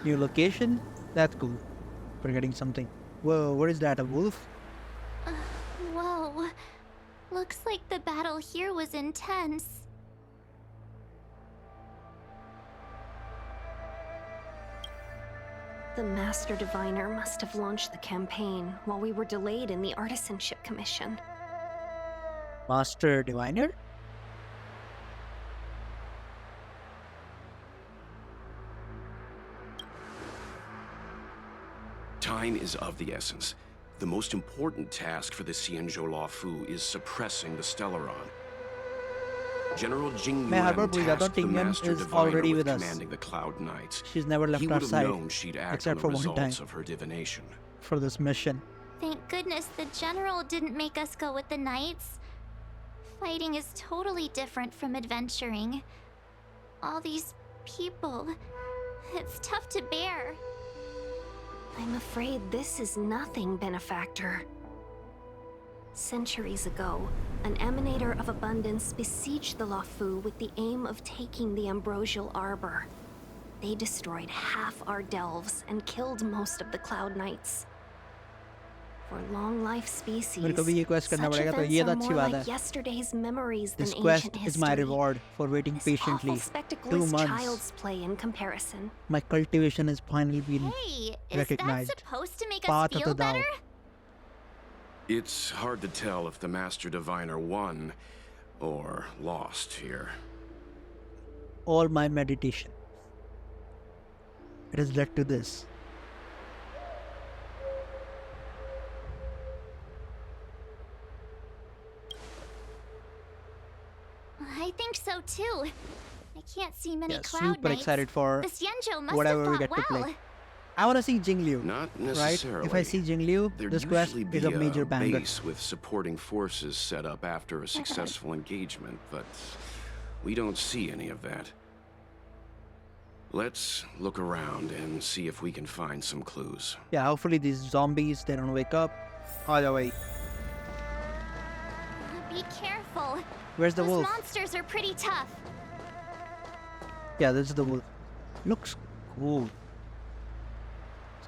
New location? That's cool. We're getting something. Whoa, what is that? A wolf? Uh, Whoa. Looks like the battle here was intense. The Master Diviner must have launched the campaign while we were delayed in the Artisanship Commission. Master Diviner? Time is of the essence. The most important task for the Xianzhou Luofu is suppressing the Stellaron. General Jing मैं हर बार Yuan भूल जाता हूँ tasked the Ting Yuan Master is Diviner already with with us. commanding the Cloud Knights. She's never left He our would have side, known she'd act on except the for one results time. of her divination. For this mission. Thank goodness the general didn't make us go with the knights. Fighting is totally different from adventuring. All these people. It's tough to bear. I'm afraid this is nothing, Benefactor. Centuries ago, an Emanator of Abundance besieged the Luofu with the aim of taking the Ambrosial Arbor. They destroyed half our delves and killed most of the Cloud Knights. For long-life species, मेरे को भी ये quest such करना पड़ेगा, तो events ये are तो अच्छी more बात like है. yesterday's memories than This ancient quest history. is my reward for waiting This patiently. awful spectacle 2 is months. child's play in comparison. My cultivation has finally been Hey, is recognized. that supposed to make Path us of feel the Dao. better? It's hard to tell if the Master Diviner won or lost here. All my meditation. It has led to this. I think so too. I can't see many Yeah, Cloud super Knights. excited for The Xianzhou must whatever have we fought get to well. play. I want to see Jingliu, Not right? necessarily. If I see Jingliu, There'd this quest usually is be a major banger. base with supporting forces set up after a successful engagement, but we don't see any of that. Let's look around and see if we can find some clues. Yeah, hopefully these zombies, they don't wake up. Oh, no, wait. Be careful. Where's the Those wolf? monsters are pretty tough. Yeah, this is the wolf. Looks cool.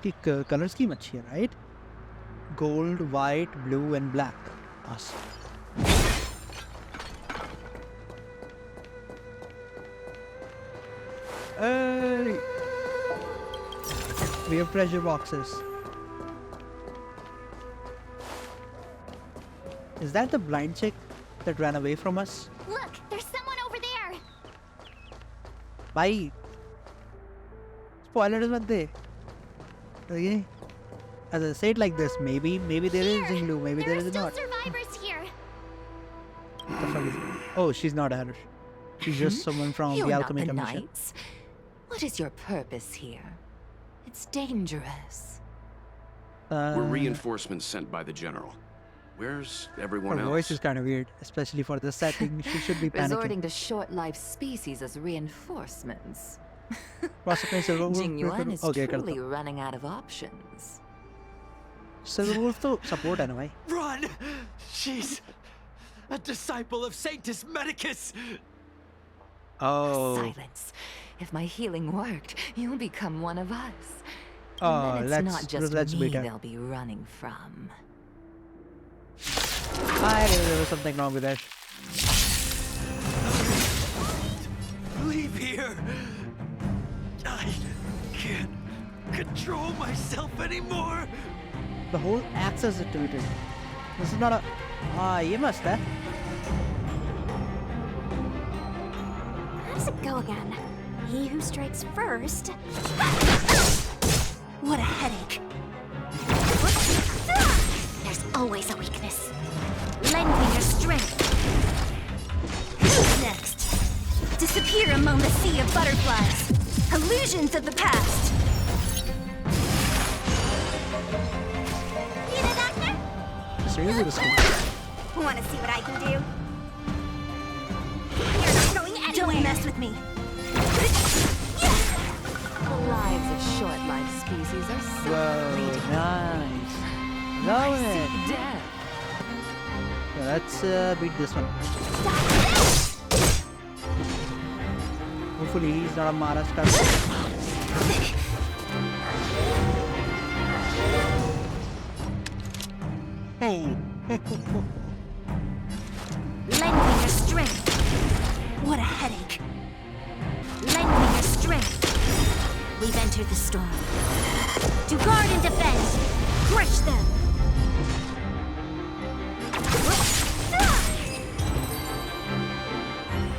इसकी color scheme अच्छी है, right? Gold, white, blue, and black. Awesome. Hey! We have treasure boxes. Is that the blind chick that ran away from us? Look, there's someone over there. भाई spoilers मत दे. Okay? As I say it like this, maybe there is Jinglu, maybe there are is still not. survivors here. What the fuck is it? Oh, she's not her. She's just someone from You're the not Alchemy the Commission. Knights. What is your purpose here? It's dangerous. We're reinforcements sent by the General. Where's everyone Her else? voice is kind of weird, especially for the setting. She should be panicking. Resorting to short-lived species as reinforcements. Possibly Silver Wolf. Jing Yuan is Okay, truly करता हूँ. running out of options. Silver Wolf तो support है ना भाई. Run! She's a disciple of Sanctus Medicus! Oh. Silence. If my healing worked, you'll become one of us. Oh, And then it's not just let's me beat her. they'll be running from. I knew there was something wrong with that. Leave here! I can't control myself anymore! The whole access is tweeted. This is not a. ये must है. How does it go again? He who strikes first. What a headache. There's always a weakness. Lend me your strength. Who's next? Disappear among the sea of butterflies. Illusions of the past. See the doctor? Seriously, this one. Want to see what I can do? You're not going anywhere. Don't mess with me. The lives of short-lived species are so Whoa, fleeting. nice. Love I it. seek death. Yeah, let's beat this one. Hopefully he's not a Maharashtra. Hey. Lend me your strength. What a headache. Lend me your strength. We've entered the storm. To guard and defend! Crush them!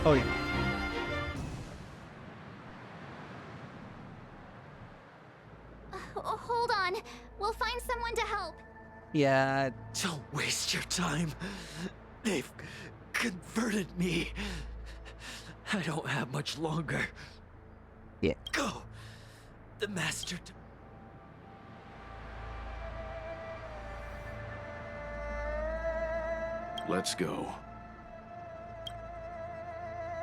Oh yeah. Hold on. We'll find someone to help. Yeah. Don't waste your time. They've converted me. I don't have much longer. Yeah. Go. The master. Let's go.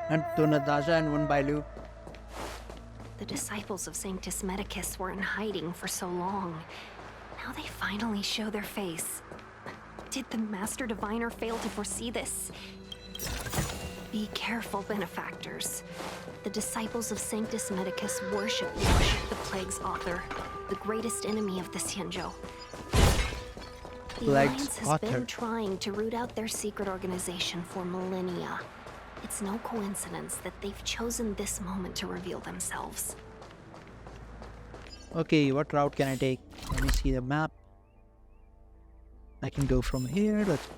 And two Natasha and one Bailu. The disciples of Sanctus Medicus were in hiding for so long. Now they finally show their face. Did the Master Diviner fail to foresee this? Be careful, benefactors. The disciples of Sanctus Medicus worship the Plague's author, the greatest enemy of the Xianzhou. The Plague's Alliance has author. been trying to root out their secret organization for millennia. It's no coincidence that they've chosen this moment to reveal themselves. Okay, what route can I take? Let me see the map. I can go from here. Let's...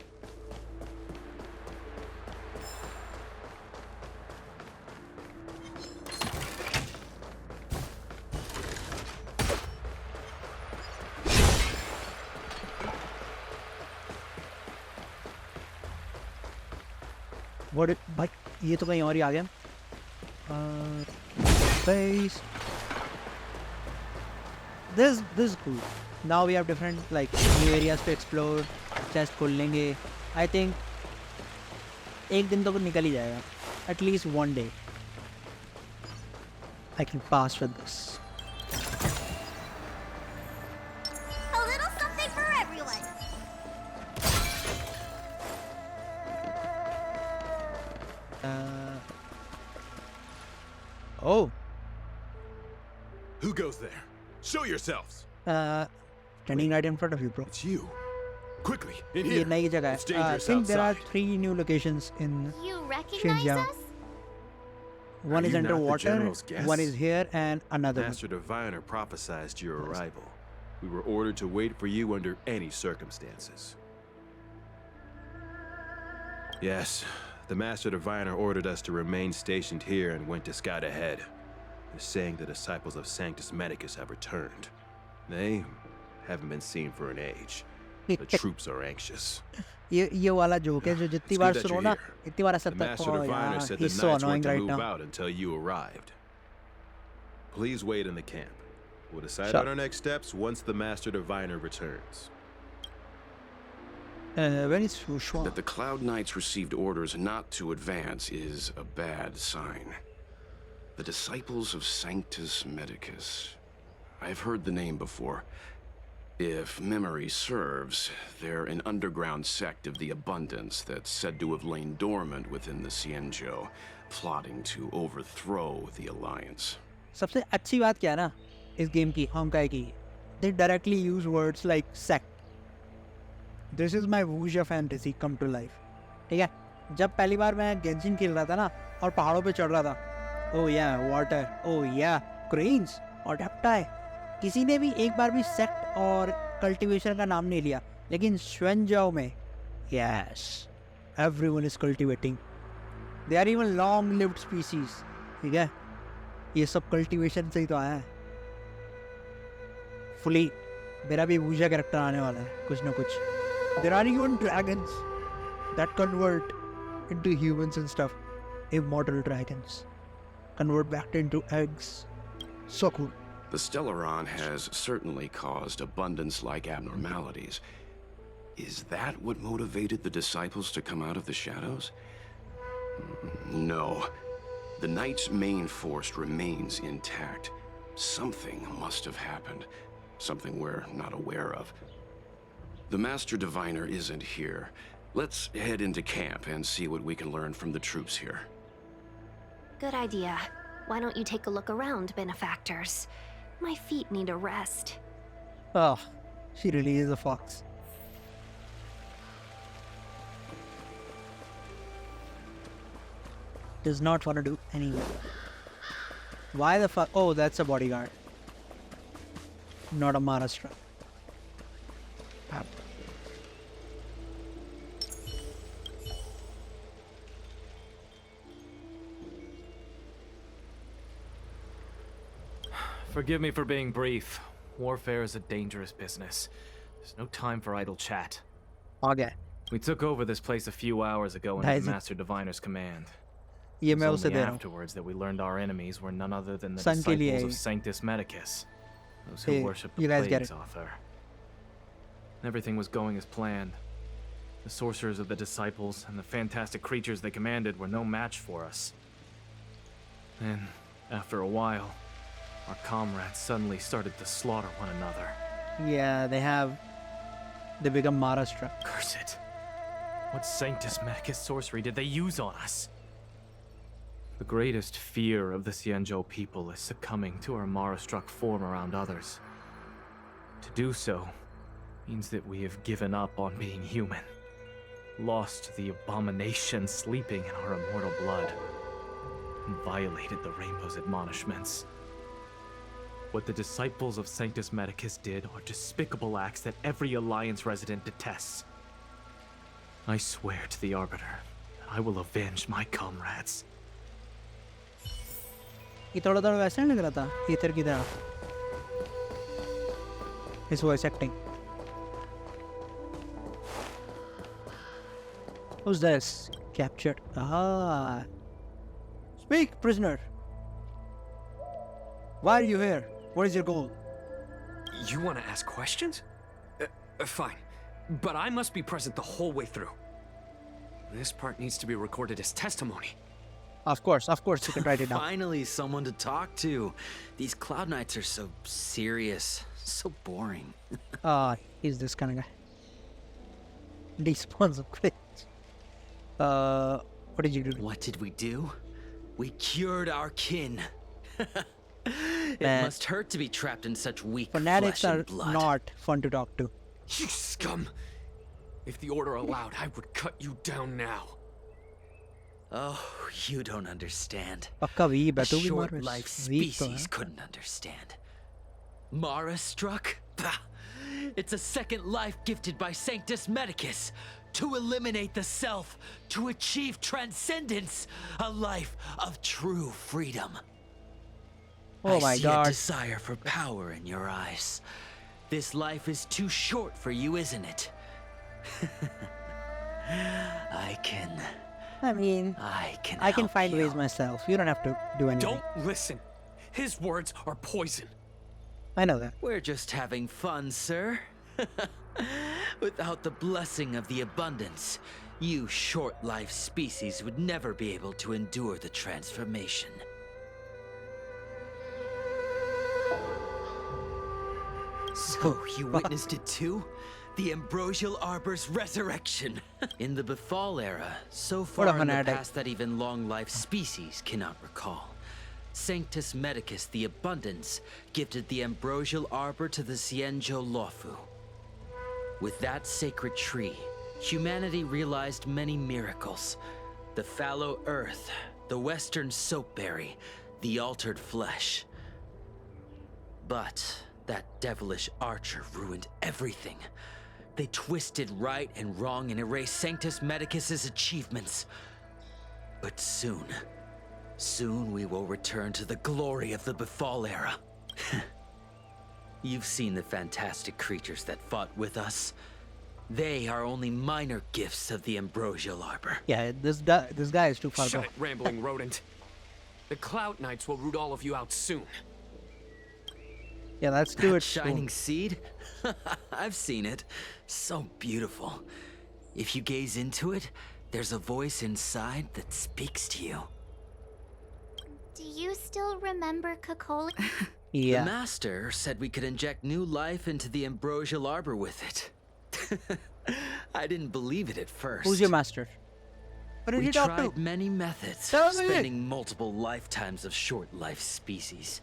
What it, भाई ये तो कहीं और ही आ गया base. This is cool. Now we have different like new areas to explore. Chest खोल लेंगे. I think एक दिन तो निकल ही जाएगा. At least one day. I can pass with this. A little something for everyone. Oh. Who goes there? Show yourselves! Standing right in front of you, bro. It's you. Quickly, in ये here. नई जगह It's है. I dangerous think there are outside. 3 new locations in. You recognize Xinjiang. us? One Are is you not the underwater, general's guest? one is here, and another one. Master Diviner prophesized your arrival. We were ordered to wait for you under any circumstances. Yes, the Master Diviner ordered us to remain stationed here and went to scout ahead. They're saying the disciples of Sanctus Medicus have returned. They haven't been seen for an age. The troops are anxious. ये वाला joke है जो जितनी It's bar good that सुनो you're ना here. इतनी बार ऐसा The लगता है Master oh Diviner यार said the he's so Knights annoying weren't to right move now. out until you arrived. Please wait in the camp. We'll decide Sure. on our next steps once the Master Diviner returns. When is Shushua? That the Cloud Knights received orders not to advance is a bad sign. The Disciples of Sanctus Medicus. I've heard the name before. If memory serves, they're an underground sect of the Abundance that's said to have lain dormant within the Xianzhou, plotting to overthrow the Alliance. सबसे अच्छी बात क्या है ना इस game की होंकाई की they directly use words like sect. This is my wuxia fantasy come to life. ठीक है जब पहली बार मैं गेंशिन खेल रहा था ना और पहाड़ों पे चढ़ रहा था oh yeah water oh yeah cranes और reptile किसी ने भी एक बार भी सेक्ट और कल्टीवेशन का नाम नहीं लिया लेकिन श्वेंजाओ में yes everyone is cultivating. They are even long lived species. ठीक है ये सब कल्टीवेशन से ही तो आया है फुली मेरा भी वूजा कैरेक्टर आने वाला है कुछ ना कुछ There are even dragons that convert into humans and stuff. Immortal dragons convert back into eggs. So cool. The Stellaron has certainly caused Abundance-like abnormalities. Is that what motivated the disciples to come out of the shadows? No. The Knight's main force remains intact. Something must have happened. Something we're not aware of. The Master Diviner isn't here. Let's head into camp and see what we can learn from the troops here. Good idea. Why don't you take a look around, benefactors? My feet need a rest. Oh, she really is a fox. does not want to do anything. Why the fuck? Oh, that's a bodyguard. Not a Maharashtra. Forgive me for being brief. Warfare is a dangerous business. There's no time for idle chat. Okay. We took over this place a few hours ago under the Master Diviner's command. ये It मैं was उसे only दे रहा हूँ. afterwards that we learned our enemies were none other than the Sun के लिए disciples of Sanctus Medicus, those who Hey, worship you the guys get Plague's it. author. Everything was going as planned. The sorcerers of the disciples and the fantastic creatures they commanded were no match for us. Then, after a while, our comrades suddenly started to slaughter one another. Yeah, they become Maharashtra. Curse it. What Sanctus Medicus sorcery did they use on us? The greatest fear of the Xianzhou people is succumbing to our Mara-struck form around others. To do so means that we have given up on being human, lost the abomination sleeping in our immortal blood, and violated the Rainbow's admonishments. What the disciples of Sanctus Medicus did are despicable acts that every Alliance resident detests. I swear to the Arbiter that I will avenge my comrades. ये थोड़ा वैसा नहीं लग रहा था ether की तरह. His voice acting. Who's this? Captured. Ah. Speak, prisoner. Why are you here? What is your goal? You want to ask questions? Fine. But I must be present the whole way through. This part needs to be recorded as testimony. Of course, you can write it down. Finally, someone to talk to. These Cloud Knights are so serious, so boring. Ah, he's this kind of guy. Despawns of crates. What did you do? What did we do? We cured our kin. It Man. must hurt to be trapped in such weak Fanatics flesh are and blood. not fun to talk to. You scum! If the Order allowed, I would cut you down now. Oh, you don't understand. पक्का weeb A है तू भी short मार life weak तो species है. couldn't understand. Mara struck? Bah! It's a second life gifted by Sanctus Medicus to eliminate the self, to achieve transcendence, a life of true freedom. Oh I my see god. a desire for power in your eyes. This life is too short for you, isn't it? I can I mean, I can help find you. ways myself. You don't have to do anything. Don't listen. His words are poison. I know that. We're just having fun, sir. Without the blessing of the abundance, you short-life species would never be able to endure the transformation. So, you witnessed it too? The Ambrosial Arbor's resurrection! In the Befall era, so What a far in the fanatic. past that even long-life species cannot recall. Sanctus Medicus the Abundance gifted the Ambrosial Arbor to the Xianzhou Luofu. With that sacred tree, humanity realized many miracles. The fallow earth, the western soapberry, the altered flesh. But that devilish archer ruined everything. They twisted right and wrong and erased Sanctus Medicus's achievements. But soon we will return to the glory of the Befall era. You've seen the fantastic creatures that fought with us. They are only minor gifts of the Ambrosial Arbor. Yeah, this guy is too far Shut gone. it, rambling rodent. The Cloud Knights will root all of you out soon. Yeah, let's do That it soon. shining seed? I've seen it. So beautiful. If you gaze into it, there's a voice inside that speaks to you. Do you still remember Kokoli? Yeah. The Master said we could inject new life into the Ambrosial Arbor with it. I didn't believe it at first. Who's your master? What did We you talk tried to? many methods, Tell me. spending multiple lifetimes of short-life species.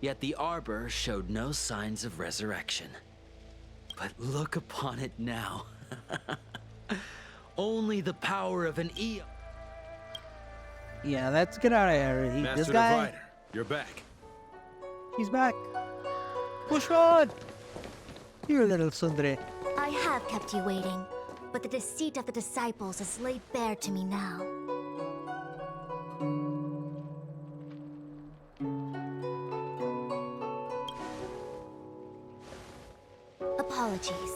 Yet the Arbor showed no signs of resurrection. But look upon it now. Only the power of an eon. Yeah, let's get out of here. This Master guy, Diviner, you're back. he's back. Push on! You little Sundre. I have kept you waiting, but the deceit of the disciples is laid bare to me now. Apologies.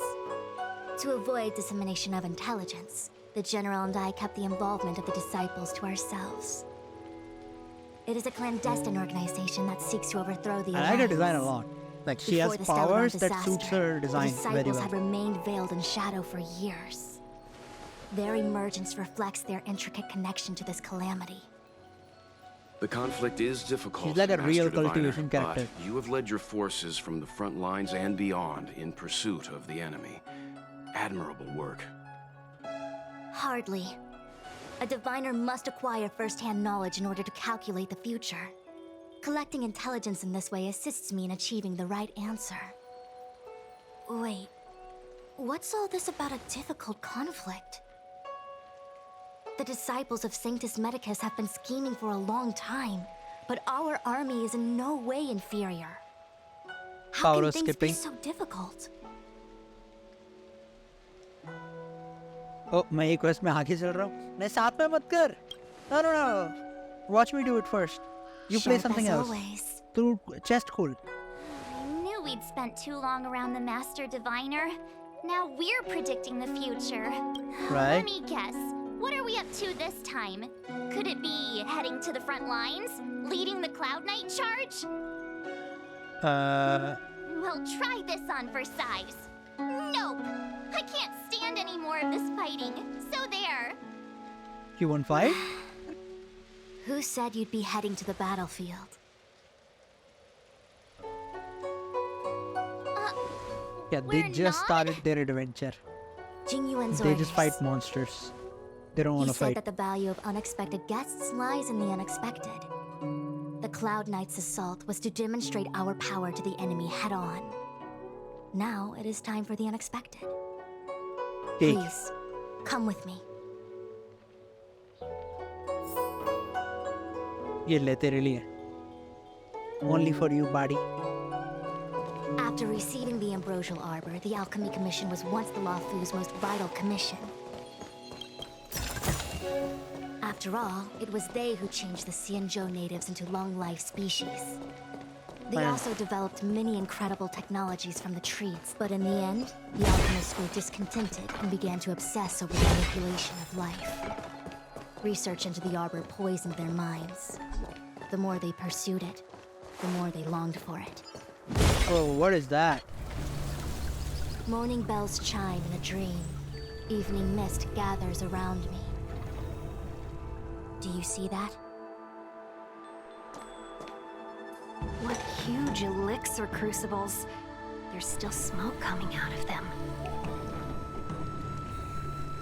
To avoid dissemination of intelligence, the General and I kept the involvement of the disciples to ourselves. It is a clandestine organization that seeks to overthrow the I like her Alliance. design a lot. Like, she has Before the Stellar powers that disaster, suits her design the very disciples well. had remained veiled in shadow for years. Their emergence reflects their intricate connection to this calamity. The conflict is difficult, She's like a Master real Diviner, cultivation character. but you have led your forces from the front lines and beyond in pursuit of the enemy. Admirable work. Hardly. A diviner must acquire first-hand knowledge in order to calculate the future. Collecting intelligence in this way assists me in achieving the right answer. Wait, what's all this about a difficult conflict? The disciples of Sanctus Medicus have been scheming for a long time, but our army is in no way inferior. How Power can things skipping. be so difficult? Oh, मैं एक quest में आगे चल रहा हूँ. मैं साथ में मत कर. No. Watch me do it first. You play Sharp something as else. always. To chest cool. I knew we'd spent too long around the Master Diviner. Now we're predicting the future. Right. Let me guess. What are we up to this time? Could it be heading to the front lines? Leading the Cloud Knight charge? Well, try this on for size. Nope. I can't stand any more of this fighting. So there. You won't fight? Who said you'd be heading to the battlefield? Yeah, they We're just not? started their adventure. Jingyuan's They orders. just fight monsters. They don't want He to said fight. that the value of unexpected guests lies in the unexpected. The Cloud Knight's assault was to demonstrate our power to the enemy head-on. Now it is time for the unexpected. Okay. Please, come with me. ये ले तेरे लिए. Only for you, buddy. After receiving the Ambrosial Arbor, the Alchemy Commission was once the Luofu's most vital commission. After all, it was they who changed the Xianzhou natives into long-life species. They Wow. also developed many incredible technologies from the trees, but in the end, the alchemists grew discontented and began to obsess over the manipulation of life. Research into the Arbor poisoned their minds. The more they pursued it, the more they longed for it. Oh, what is that? Morning bells chime in a dream. Evening mist gathers around me. Do you see that? What huge elixir crucibles. There's still smoke coming out of them.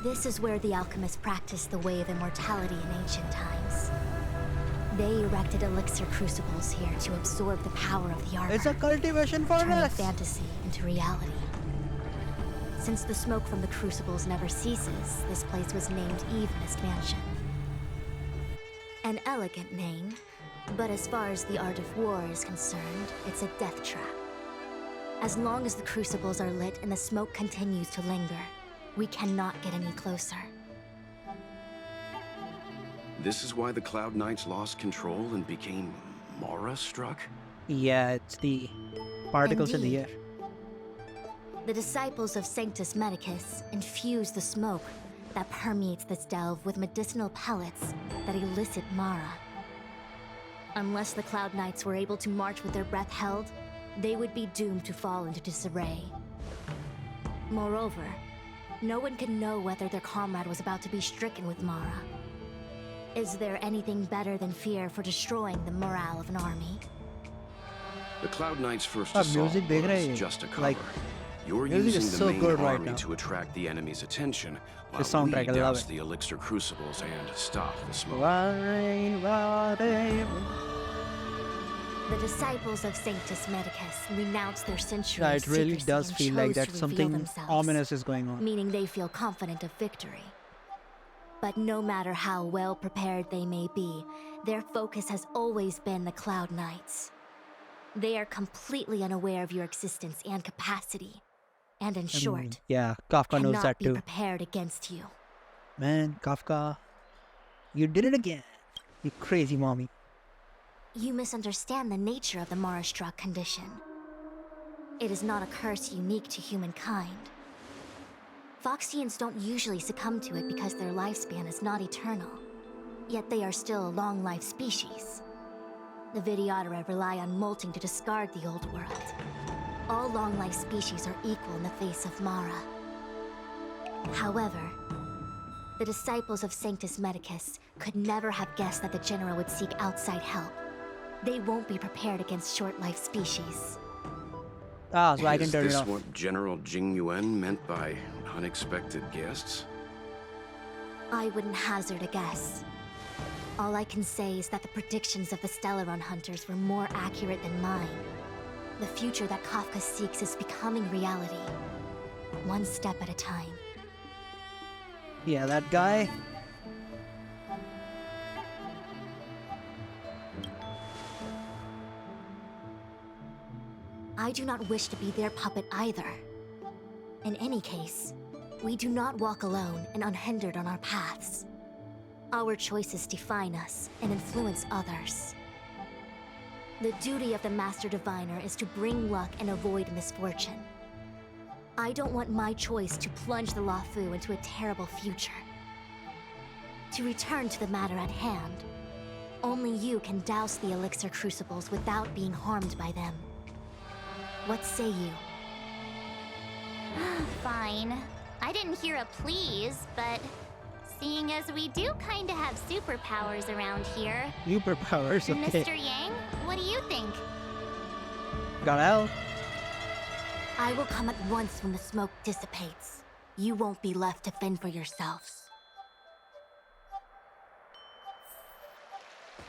This is where the alchemists practiced the way of immortality in ancient times. They erected elixir crucibles here to absorb the power of the arbor, It's a cultivation turning furnace. fantasy into reality. Since the smoke from the crucibles never ceases, this place was named Evenist Mansion. An elegant name, but as far as the art of war is concerned, it's a death trap. As long as the crucibles are lit and the smoke continues to linger, we cannot get any closer. This is why the Cloud Knights lost control and became Mara-struck? Yeah, it's the particles in the air. The disciples of Sanctus Medicus infuse the smoke that permeates this delve with medicinal pellets that elicit Mara. Unless the Cloud Knights were able to march with their breath held, they would be doomed to fall into disarray. Moreover, no one can know whether their comrade was about to be stricken with Mara. Is there anything better than fear for destroying the morale of an army? The Cloud Knights' first Ah, assault music dekh rahe was hain? just a cover. Like, You're music is using the so main good right army now. to attract the enemy's attention, while soundtrack, I we love douse it. the elixir crucibles and stop the smoke. The disciples of Sanctus Medicus renounced their centuries Yeah, of it really secrecy does and feel like chose that to reveal something themselves, ominous is going on. meaning they feel confident of victory. But no matter how well prepared they may be, their focus has always been the Cloud Knights. They are completely unaware of your existence and capacity. And in short, Yeah, Kafka knows cannot that be too. prepared against you. Man, Kafka, you did it again. You crazy mommy. You misunderstand the nature of the Marastruck condition. It is not a curse unique to humankind. Foxians don't usually succumb to it because their lifespan is not eternal. Yet they are still a long-life species. The Vidyadhara rely on molting to discard the old world. All long-life species are equal in the face of Mara. However, the disciples of Sanctus Medicus could never have guessed that the General would seek outside help. They won't be prepared against short-life species. Ah, so I can Is turn it this off. what General Jing Yuan meant by unexpected guests? I wouldn't hazard a guess. All I can say is that the predictions of the Stellaron hunters were more accurate than mine. The future that Kafka seeks is becoming reality. One step at a time. Yeah, that guy. I do not wish to be their puppet either. In any case, we do not walk alone and unhindered on our paths. Our choices define us and influence others. The duty of the Master Diviner is to bring luck and avoid misfortune. I don't want my choice to plunge the Luofu into a terrible future. To return to the matter at hand, only you can douse the elixir crucibles without being harmed by them. What say you? Fine. I didn't hear a please, but seeing as we do kinda have superpowers around here, Superpowers, okay. Mr. Yang, what do you think? Got out. I will come at once when the smoke dissipates. You won't be left to fend for yourselves.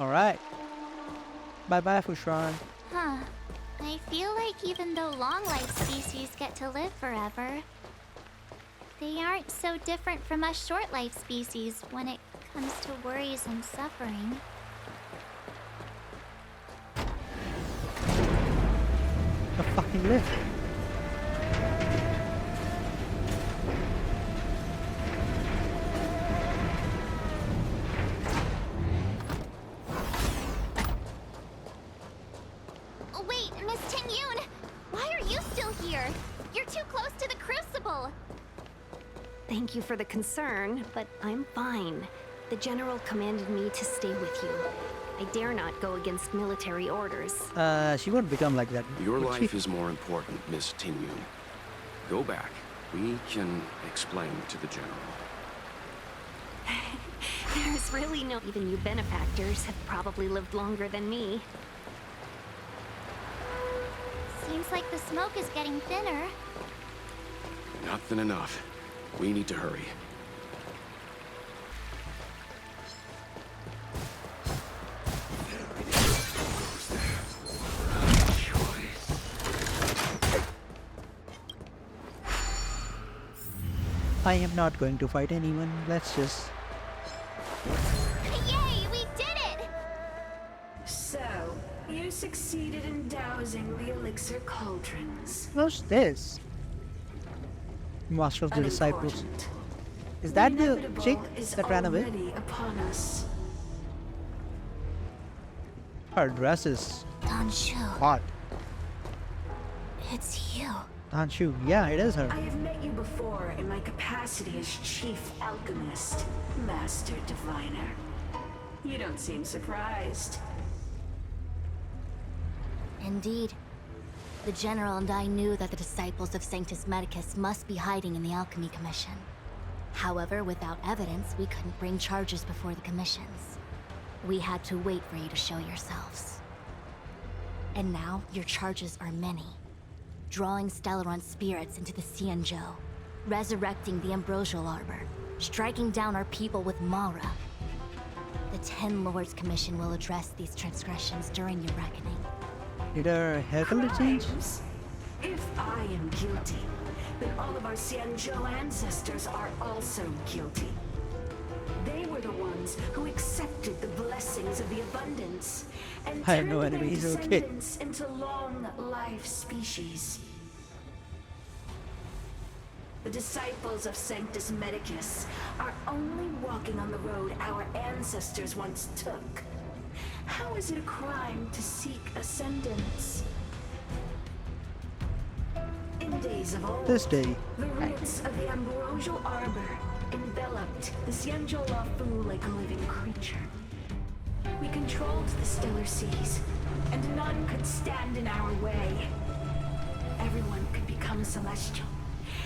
Alright. Bye-bye, Fushran. Huh. I feel like even though long-life species get to live forever, they aren't so different from us short-life species when it comes to worries and suffering. The fucking lift. Oh, wait, Miss Ting-Yun! Why are you still here? You're too close to the Crucible! Thank you for the concern, but I'm fine. The General commanded me to stay with you. I dare not go against military orders. She won't become like that. Your would she? life is more important, Miss Ting-Yun. Go back. We can explain to the General. There's really no... Even you benefactors have probably lived longer than me. Seems like the smoke is getting thinner. Not thin enough. We need to hurry. I am not going to fight anyone. Let's just... Yay, we did it! So, you succeeded in dousing the elixir cauldrons. What's this? Master of the Disciples. Unimportant. Is that the inevitable chick is that ran away? already upon us. Her dress is Danshu, hot. it's you. Danshu, yeah, it is her. I have met you before in my capacity as Chief Alchemist, Master Diviner. You don't seem surprised. Indeed. The General and I knew that the disciples of Sanctus Medicus must be hiding in the Alchemy Commission. However, without evidence, we couldn't bring charges before the commissions. We had to wait for you to show yourselves. And now, your charges are many. Drawing Stellaron spirits into the Xianzhou, resurrecting the Ambrosial Arbor, striking down our people with Mara. The Ten Lords Commission will address these transgressions during your reckoning. Did her hair color change? Crimes? If I am guilty, then all of our Xianzhou ancestors are also guilty. Their ones who accepted the blessings of the abundance and I have turned no their enemies, okay. descendants into long-life species. The disciples of Sanctus Medicus are only walking on the road our ancestors once took. How is it a crime to seek ascendance? In days of old, This day. the roots of the ambrosial arbor enveloped the Xianzhou Luofu like a living creature. We controlled the stellar seas, and none could stand in our way. Everyone could become celestial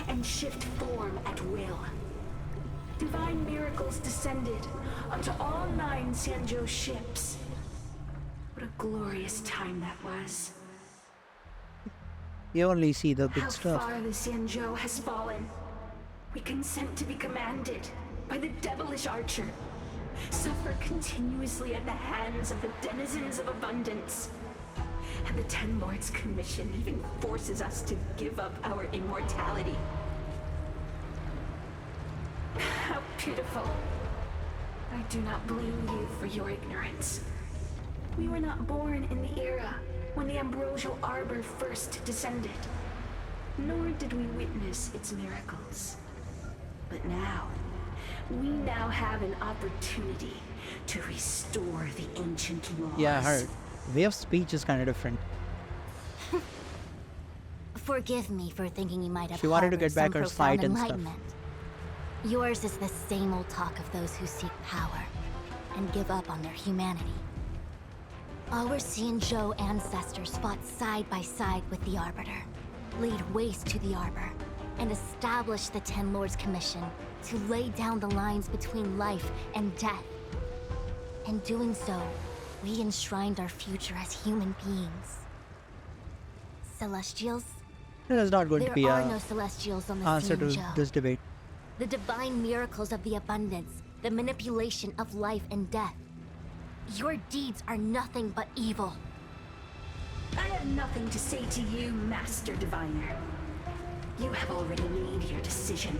and shift form at will. Divine miracles descended onto all 9 Xianzhou ships. What a glorious time that was. You only see the good How stuff. far the Xianzhou has fallen. We consent to be commanded by the devilish archer. Suffer continuously at the hands of the denizens of abundance. And the Ten Lords Commission even forces us to give up our immortality. How pitiful. I do not blame you for your ignorance. We were not born in the era when the ambrosial arbor first descended, nor did we witness its miracles. But now, we now have an opportunity to restore the ancient laws. Yeah, I heard. Way of speech is kind of different. Forgive me for thinking you might have She wanted to harbored get back some her sight profound and stuff. enlightenment. Yours is the same old talk of those who seek power and give up on their humanity. Our Xianzhou ancestors fought side by side with the Arbiter, laid waste to the Arbor, and established the Ten Lords Commission to lay down the lines between life and death. In doing so, we enshrined our future as human beings. Celestials? This is not going to There be are a no Celestials on the answer to Xianzhou. this debate. The divine miracles of the abundance, the manipulation of life and death. Your deeds are nothing but evil. I have nothing to say to you, Master Diviner. You have already made your decision.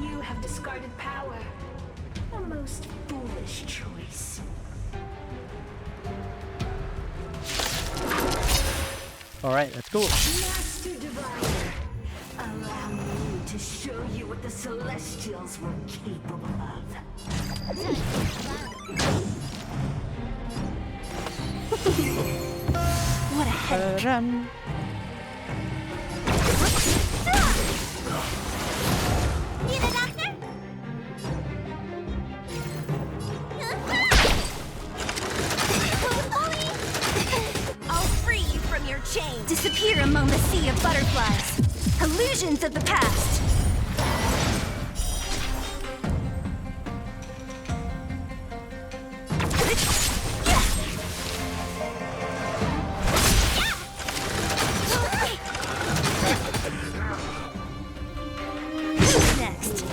You have discarded power. A most foolish choice. Alright, let's go. Master Diviner, allow me to show you what the Celestials were capable of. What a headache. Run. Need a doctor? I'll free you from your chain. Disappear among the sea of butterflies. Illusions of the past. Who's next?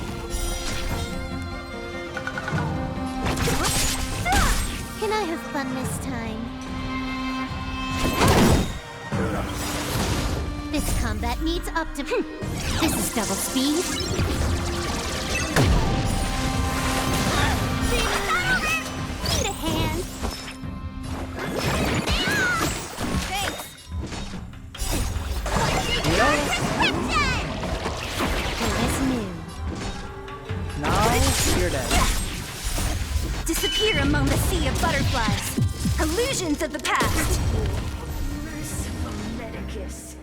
Can I have fun this time? This combat needs optim. This is double speed. Need a hand. Thanks. Who knew? Now you're dead. Disappear among the sea of butterflies. Illusions of the past. Merciful Medicus,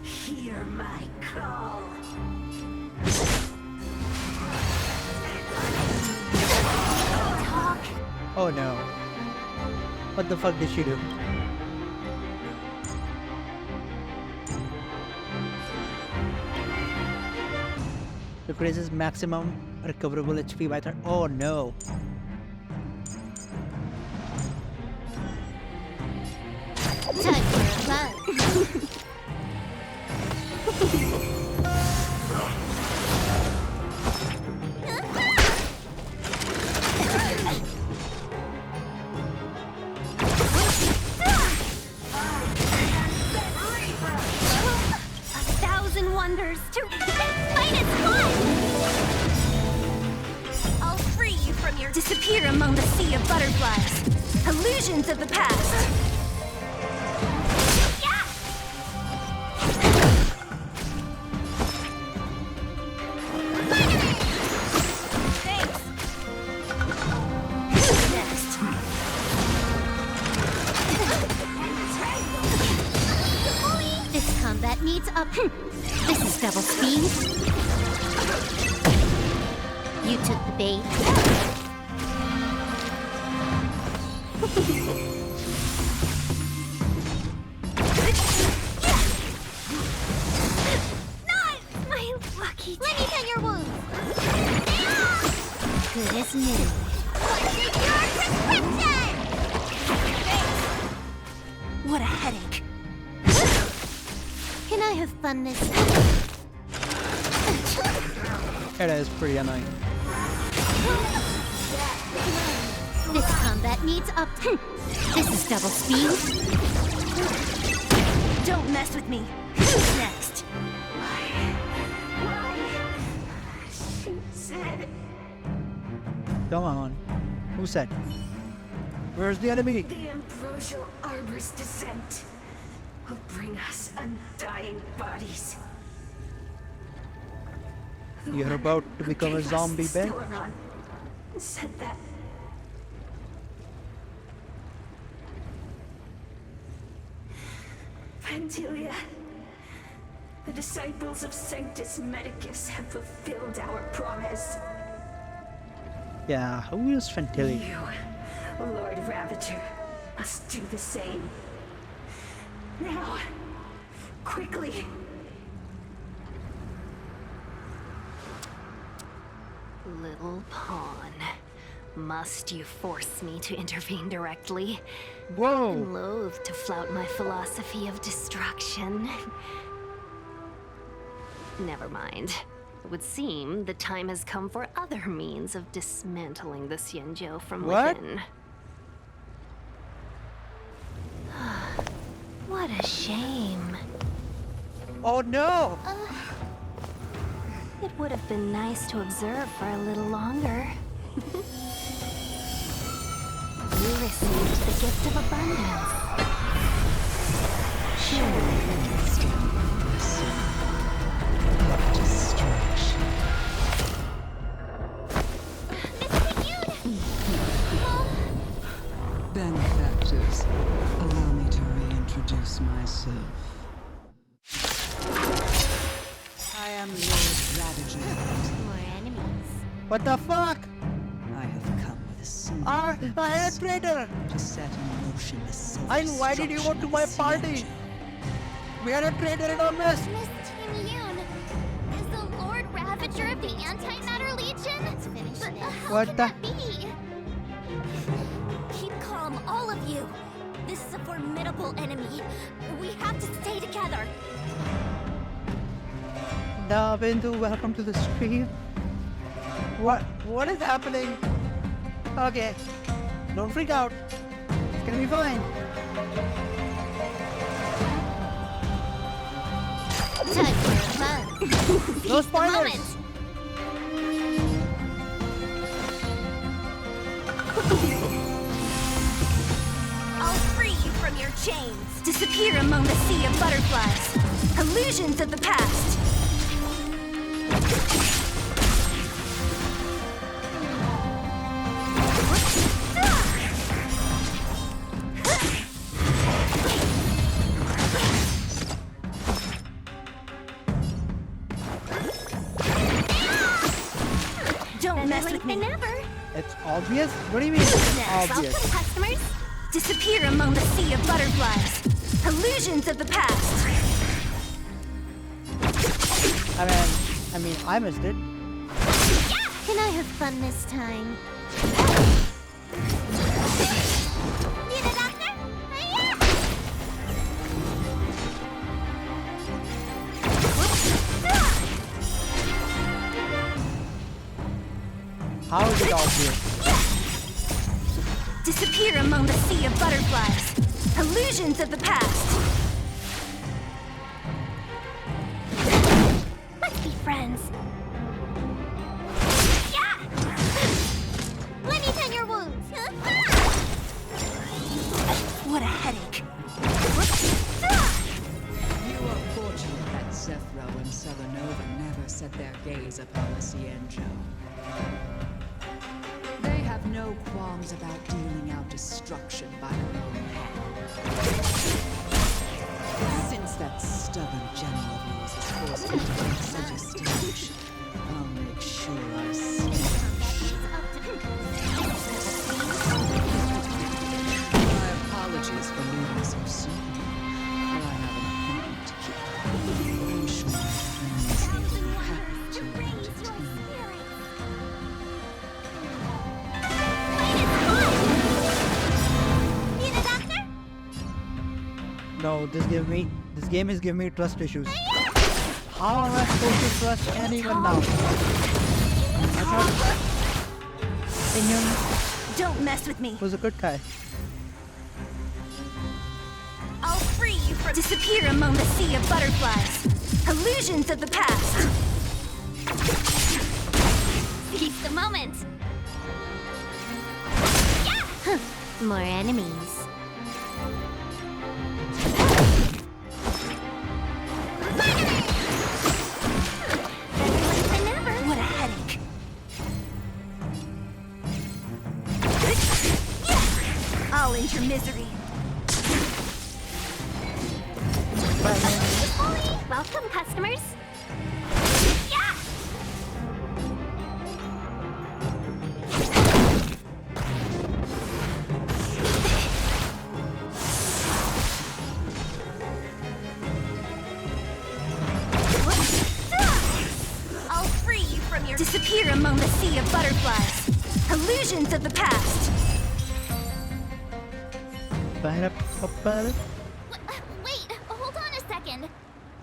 hear my call. Talk. Oh no. What the fuck did she do? Decreases maximum recoverable HP by 30. Oh no. Time for a run. A thousand wonders to fight as one. I'll free you from your Disappear among the sea of butterflies. Illusions of the past. Thanks. Who's next? This combat needs up. This is double speed. You took the bait. Not my lucky. Let me pen your wounds. Good as new. What's your prescription? What a headache. Can I have fun this It is pretty annoying. This combat needs up. This is double speed. Don't mess with me. Who's next? She said Come on. Who said? Where's the enemy? the ambrosial arbor's descent will bring us undying bodies. The You're one about to who become a gave us zombie, Ben? Stellaron said that Vantilia, the disciples of Sanctus Medicus have fulfilled our promise. Yeah, who is Fantilli? You, Lord Ravager, must do the same. Now, quickly. Little pawn. Must you force me to intervene directly? Whoa! Loath to flout my philosophy of destruction. Never mind. It would seem the time has come for other means of dismantling the Xianzhou from What? within. What a shame. Oh no! It would have been nice to observe for a little longer. You received the gift of abundance. Benefactors, allow me to reintroduce myself. I am Lord Ravager. More enemies. What the fuck? I have come with a single I am a traitor! to set in motion the I invited you to my party! We are a traitor in our mess! Miss Ting Yun is the Lord Ravager of the Antimatter Legion? Let's finish this. How What could the- that be? Keep calm, all of you. This is a formidable enemy. We have to stay together. Now, Bindu, welcome to the stream. What is happening? Okay, don't freak out. It's gonna be fine. Time for a buzz. No spoilers. Moment. I'll free you from your chains. Disappear among the sea of butterflies. Illusions of the past. Don't mess with me. Never. It's obvious? What do you mean obvious? Welcome, customers. Disappear among the sea of butterflies. Illusions of the past. I mean, I missed it. Can I have fun this time? Need a doctor? How is it obvious? Disappear among the sea of butterflies. Illusions of the past. Let's be friends. Let me What a headache. You are fortunate that Zephyro and Selenova never set their gaze upon the Cienjo. They have no qualms about dealing out destruction by their own hand. Since that stubborn general of yours is forced to take such a stage, I'll make sure I smash. My apologies for leaving so soon, but I have an appointment to keep. I'm sure my friends will be happy to entertain. No, this game is giving me trust issues. How am I supposed to trust anyone now? I thought Ting-Yun Don't mess with me. was a good guy. I'll free you from disappear among the sea of butterflies. Illusions of the past. Keep the moment. Yeah! More enemies. What a headache. I'll end your misery. Welcome, customers. Yeah! I'll free you from your disappear among the sea of butterflies. Illusions of the past. Wait, hold on a second.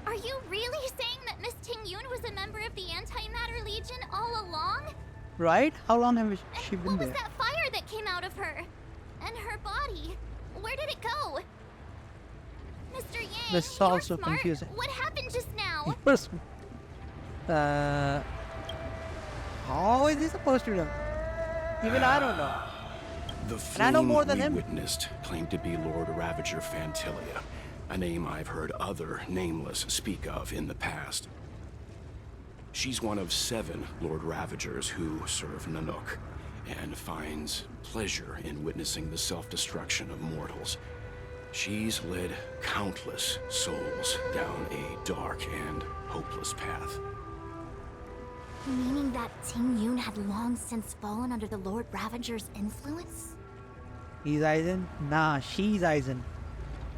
Are you really saying that Miss Ting-Yun was a member of the Antimatter Legion all along? Right? How long have she been What was there? that fire that came out of her? And her body? Where did it go? Mr. Yang, This is you're also smart. confusing. What happened just now? First, how is he supposed to know? Even I don't know. The And I know flame more than we him. witnessed claimed to be Lord Ravager Phantilia, a name I've heard other nameless speak of in the past. She's one of 7 Lord Ravagers who serve Nanook, and finds pleasure in witnessing the self-destruction of mortals. She's led countless souls down a dark and hopeless path. Meaning that Ting-Yun had long since fallen under the Lord Ravager's influence? He's Aizen? Nah, she's Aizen.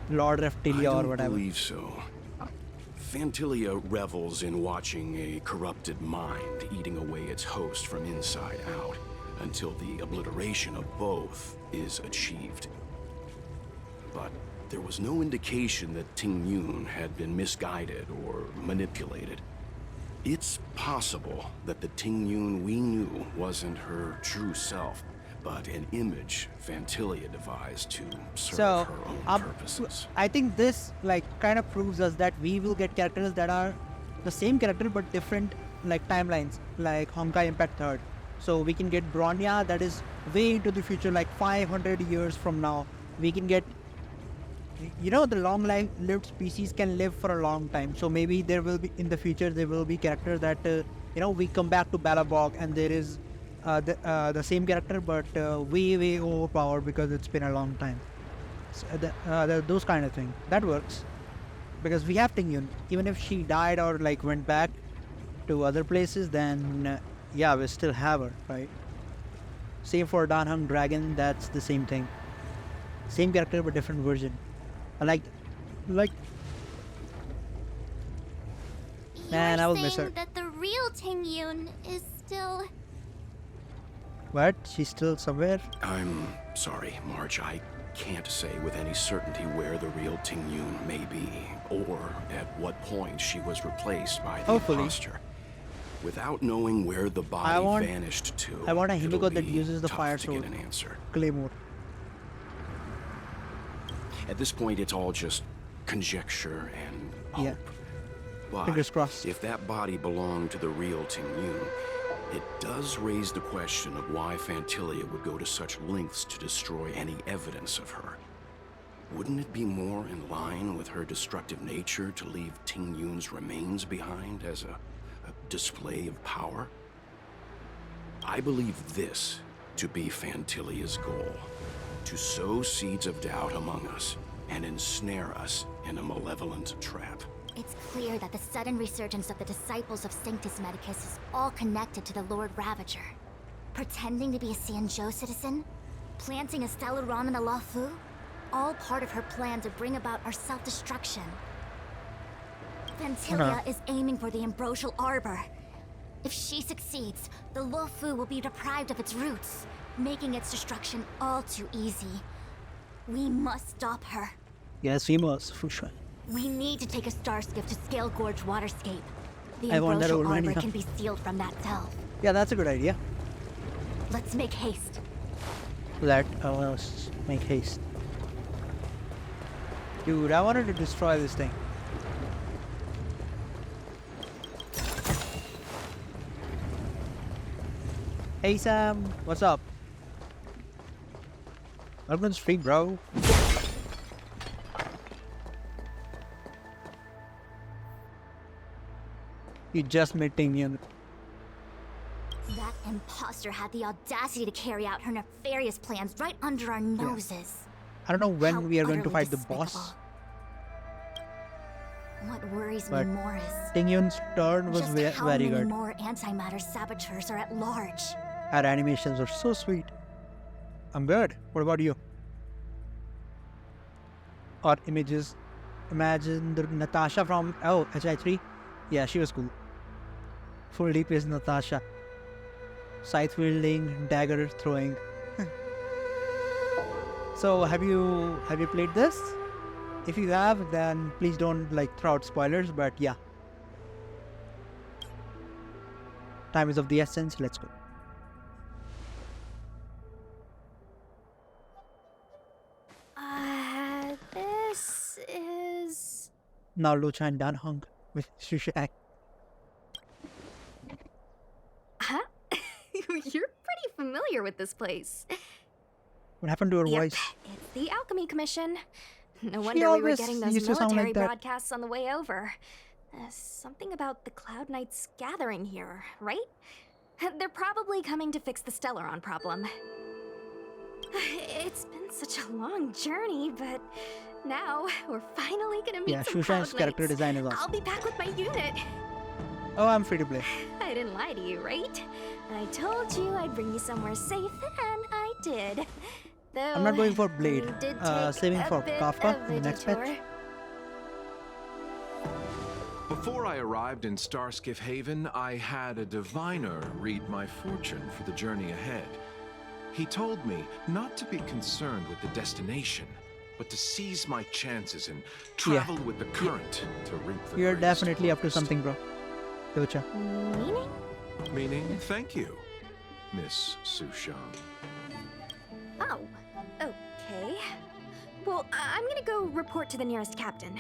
Lord I Reptilia don't or whatever. believe so. Phantilia revels in watching a corrupted mind eating away its host from inside out, until the obliteration of both is achieved. But there was no indication that Ting-Yun had been misguided or manipulated. It's possible that the Ting-Yun we knew wasn't her true self, but an image Phantilia devised to serve So, her own purposes. I think this like kind of proves us that we will get characters that are the same character but different like timelines, like Honkai Impact 3rd. So we can get Bronya that is way into the future, like 500 years from now. We can get, you know, the long-lived species can live for a long time. So maybe there will be in the future there will be characters that you know, we come back to Balabog and there is the same character but way overpowered because it's been a long time. So those kind of thing that works because we have Ting-Yun. Even if she died or like went back to other places, then yeah, we still have her, right? Same for Danheng Dragon, that's the same thing. Same character but different version. I like man, I will miss her. Saying that the real Ting-Yun is still... What? She's still somewhere? I'm sorry, Marge. I can't say with any certainty where the real Ting-Yun may be, or at what point she was replaced by the Hopefully. imposter. Without knowing where the body vanished to, I want a it'll Himiko that be uses the tough fire to sword. get an answer. Claymore. At this point, it's all just conjecture and hope. Yeah. But Fingers crossed. if that body belonged to the real Ting-Yun, It does raise the question of why Phantilia would go to such lengths to destroy any evidence of her. Wouldn't it be more in line with her destructive nature to leave Ting Yun's remains behind as a display of power? I believe this to be Phantilia's goal: to sow seeds of doubt among us and ensnare us in a malevolent trap. It's clear that the sudden resurgence of the disciples of Sanctus Medicus is all connected to the Lord Ravager. Pretending to be a Xianzhou citizen? Planting a Stellaron in the Luofu? All part of her plan to bring about our self-destruction. Phantilia is aiming for the Ambrosial Arbor. If she succeeds, the Luofu will be deprived of its roots, making its destruction all too easy. We must stop her. Yes, we must, for sure. We need to take a star skiff to Scale Gorge Waterscape. The I want that Ambrosial already, Arbor huh? can be sealed from that delve. Yeah, that's a good idea. Let's make haste. Let us make haste. Dude, I wanted to destroy this thing. Hey Sam, what's up? Welcome to the stream, bro. You just met Ting Yun. That imposter had the audacity to carry out her nefarious plans right under our noses. I don't know when How we are going to utterly fight the boss, What worries but me more is Ting Yun's turn was just how very many good. more antimatter saboteurs are at large. Her animations are so sweet. I'm good. What about you? Or images. Imagine the Natasha from HI3. Yeah, she was cool. Full DPS Natasha. Scythe wielding, dagger throwing. So have you played this? If you have, then please don't throw out spoilers, but yeah. Time is of the essence, let's go. This is... Now Lucha and Dan Hung with Shushak. Huh? You're pretty familiar with this place. What happened to her Yep, voice? it's the Alchemy Commission. No She wonder we were always getting those used to sound military like that. broadcasts on the way over. Something about the Cloud Knights gathering here, right? They're probably coming to fix the Stellaron problem. It's been such a long journey, but now we're finally gonna meet Yeah, some Shushan's Cloud character Knights. design is I'll awesome. be back with my unit. Oh, I'm free to play. I didn't lie to you, right? I told you I'd bring you somewhere safe, and I did. Though I'm not going for Blade. we did take Saving a for bit Kafka of in a the next detour. patch. Before I arrived in Starskiff Haven, I had a diviner read my fortune for the journey ahead. He told me not to be concerned with the destination, but to seize my chances and travel with the current to reap the You're greatest definitely up to harvest. something, bro. Lucha. Meaning? Meaning, thank you, Miss Sushan. Oh, okay. Well, I'm gonna go report to the nearest captain.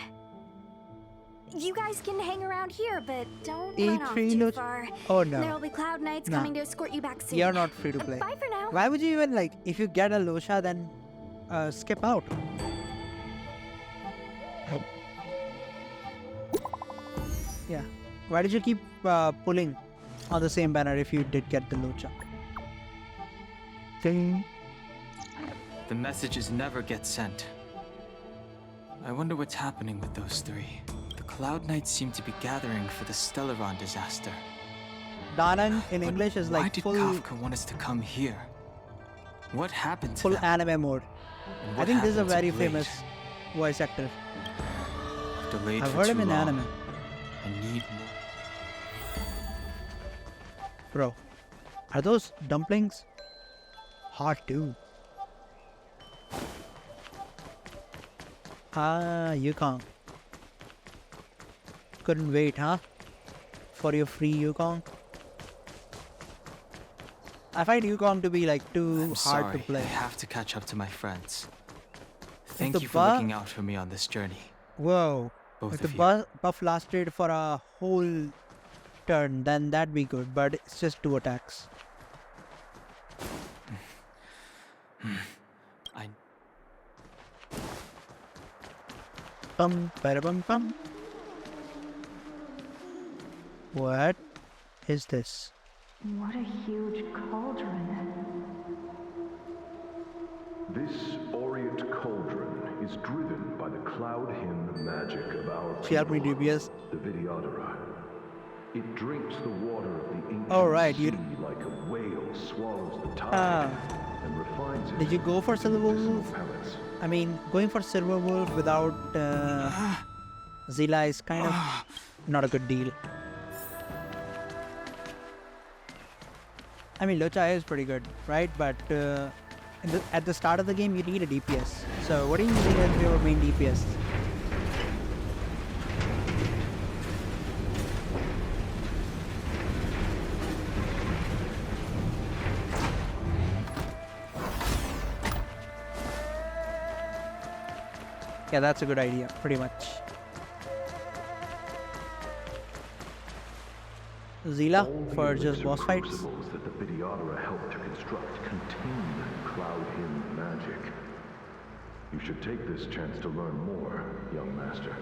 You guys can hang around here, but don't run off E3 too Lucha. far. Oh no. There'll be Cloud Knights Nah. coming to escort you back soon. You're not free to play. Bye for now. Why would you even if you get a Lucha, then skip out? Yeah. Why did you keep pulling on the same banner if you did get the Lucha? Ding. The messages never get sent. I wonder what's happening with those three. The Cloud Knights seem to be gathering for the Stellaron disaster. Danan in But English is why did full Kafka want us to come here? What happened to them? anime mode. And I what think this is a happened to very Blade? famous voice actor. Delayed I've for heard too him in long. anime. I need more. Bro, are those dumplings? Hot too. Ah, Yukong. Couldn't wait, huh? For your free Yukong? I find Yukong to be too I'm hard sorry. to play. I have to catch up to my friends. Thank the you for buff- looking out for me on this journey. Whoa. Both If the of you. buff lasted for a whole turn, then that'd be good, but it's just 2 attacks. I Bum. What is this? What a huge cauldron. This aureate cauldron is driven by the cloud hymn magic of our She helped me people, dubious. the Vidyadhara. It drinks the water of the ancient Oh, right, sea you- like a whale swallows the tide Ah. and refines it. Did you go for Silver into medicinal Wolf? pellets. I mean, going for Silver Wolf without Zilla is kind of not a good deal. I mean, Lucha is pretty good, right? But at the start of the game, you need a DPS. So, what are you using as your main DPS? Yeah, that's a good idea, pretty much. Zilla All the for just elixir boss fights. crucibles that the Vidyadhara helped to construct contain cloud hymn magic. You should take this chance to learn more, young master.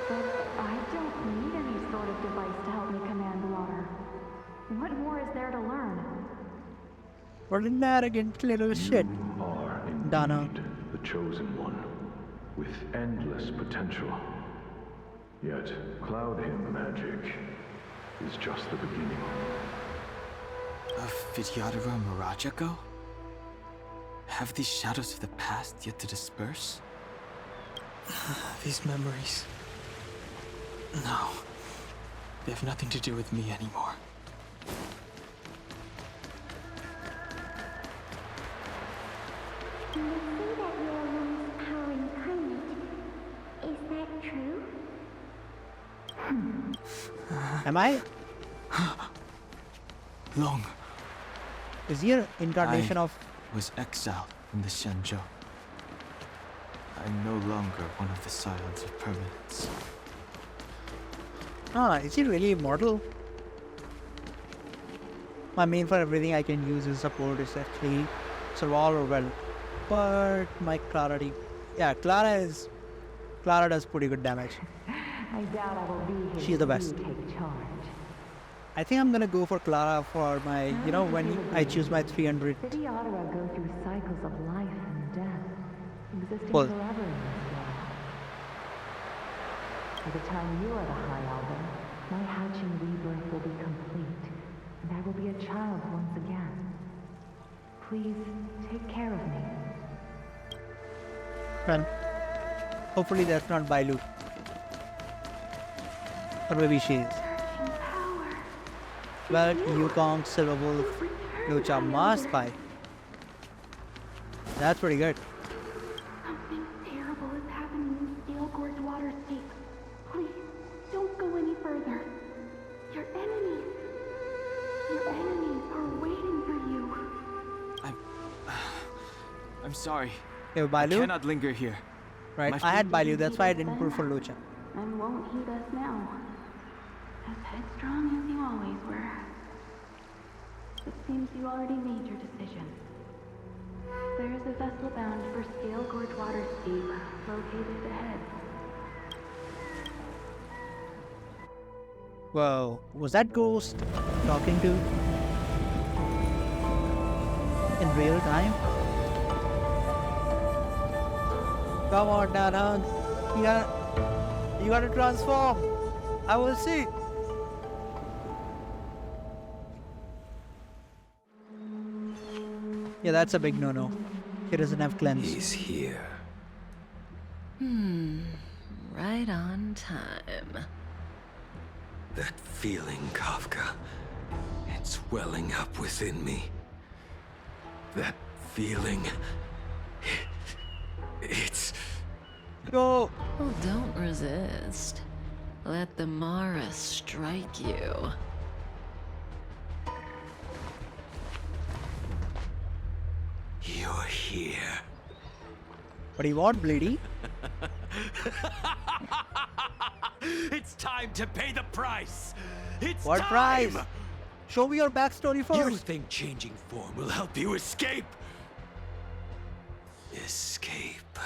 But I don't need any sort of device to help me command water. What more is there to learn? What an arrogant little shit. You are indeed Dana. the chosen one, with endless potential. Yet, cloud hymn magic is just the beginning. Of Vidyadhara Mirajago? Have these shadows of the past yet to disperse? These memories... No. They have nothing to do with me anymore. You say that you are one's power incarnate. Is that true? Am I? Long Is he an incarnation of... was exiled from the Xianzhou. I'm no longer one of the Scions of Permanence. Ah, is he really immortal? My main for everything I can use is support is actually survival or well. But my Clara... Yeah, Clara does pretty good damage. I doubt I will be here. She's the to best. Take charge. I think I'm gonna go for Clara for my, you know, when I choose my 300. Vidyadhara go through cycles of life and death, existing Well- forever in this world. By the time you are the High Alba, my hatching rebirth will be complete, and I will be a child once again. Please take care of me. Well, hopefully that's not Bailu. Or maybe she is. Well, Yukong, Silver Wolf, Lucha must buy. That's pretty good. Something terrible is happening in Steel Gorge Waterscape. Please, don't go any further. Your enemies are waiting for you. I'm sorry. You have I Bailu? cannot linger here. Right, My I had Bailu, that's why I didn't pull for Lucha. And won't heed us now. As headstrong as you always were. It seems you already made your decision. There is a vessel bound for Steel Gorge Waterscape, located ahead. Whoa, was that Ghost talking to? In real time? Come on, Nana. You gotta transform. I will see. Yeah, that's a big no-no. He doesn't have cleanse. He's here. Right on time. That feeling, Kafka. It's welling up within me. That feeling. It's... Go! Well, don't resist. Let the Mara strike you. You're here. What do you want, Bleedy? It's time to pay the price! It's What time! price? Show me your backstory first. You think changing form will help you escape? Escape.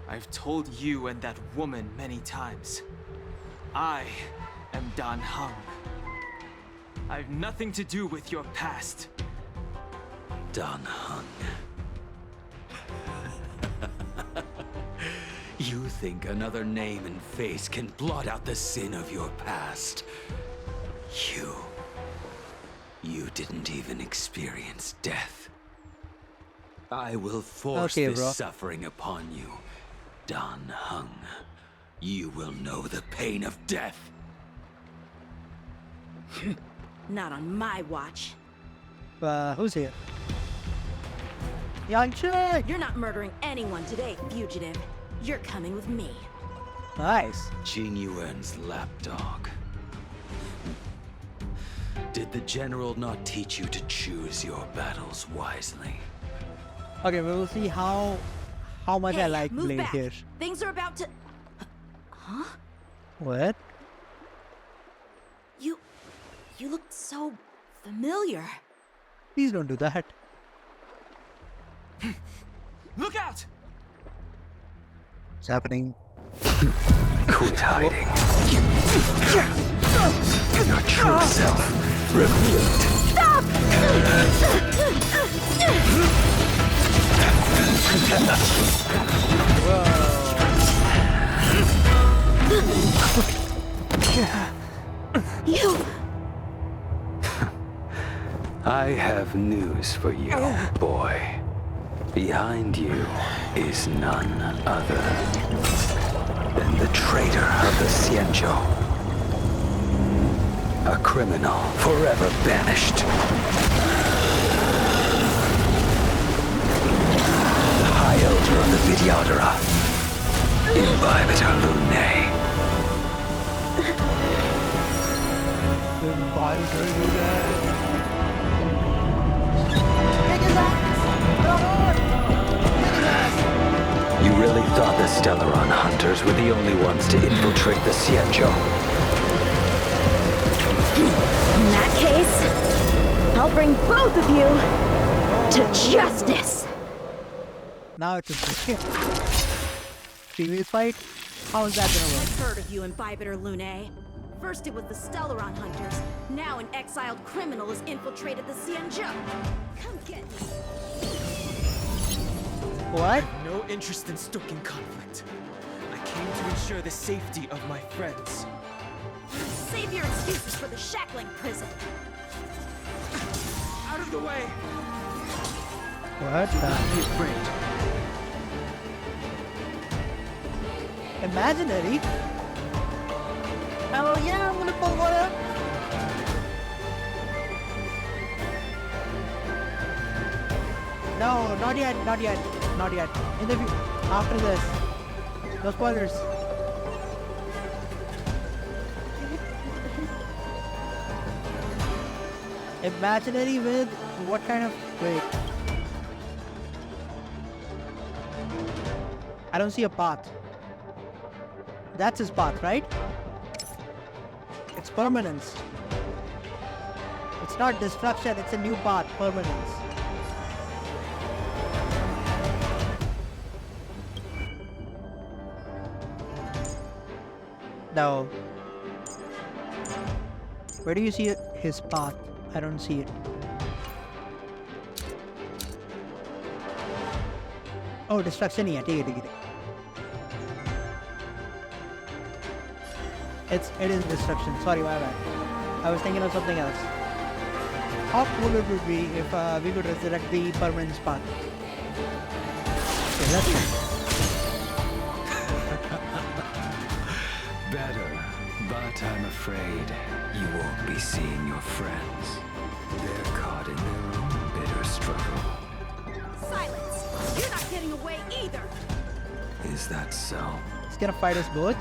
I've told you and that woman many times. I am Dan Heng. I've nothing to do with your past. Dan Heng. You think another name and face can blot out the sin of your past? You didn't even experience death. I will force Okay, this bro. suffering upon you, Dan Heng. You will know the pain of death. Not on my watch. Who's here? Yang Chen! You're not murdering anyone today, fugitive. You're coming with me. Nice. Jin Yuan's lapdog. Did the general not teach you to choose your battles wisely? Okay, we will see how much I like move Blade back. here. Things are about to... Huh? What? You look so familiar. Please don't do that. Look out! What's happening? Quit hiding. Your true self revealed. Stop! You... I have news for you, boy. Behind you is none other than the traitor of the Xianzhou. A criminal forever banished. The High Elder of the Vidyadhara. Imbibitor Lunae. You really thought the Stellaron hunters were the only ones to infiltrate the Xianzhou? In that case, I'll bring both of you to justice. Now it's a previous fight. How is that gonna work? I've heard of you, Imbibitor Lunae. First it was the Stellaron hunters. Now an exiled criminal has infiltrated the Xianzhou. Come get me. What? I have no interest in stoking conflict. I came to ensure the safety of my friends. Save your excuses for the shackling prison. Out of the way! What? Be afraid. Imaginary? Oh yeah, I'm gonna pull water. No, not yet, not yet, not yet. In the after this. No spoilers. Imaginary with what kind of wait? I don't see a path. That's his path, right? It's permanence. It's not destruction, it's a new path, permanence. No. Where do you see his path? I don't see it. Oh, destruction ही है, ठीक है. It is destruction. Sorry, my bad. I was thinking of something else. How cool it would be if we could resurrect the permanence path. Okay, let's go. Better, but I'm afraid you won't be seeing your friends. They're caught in their own bitter struggle. Silence! You're not getting away either! Is that so? He's gonna fight us both.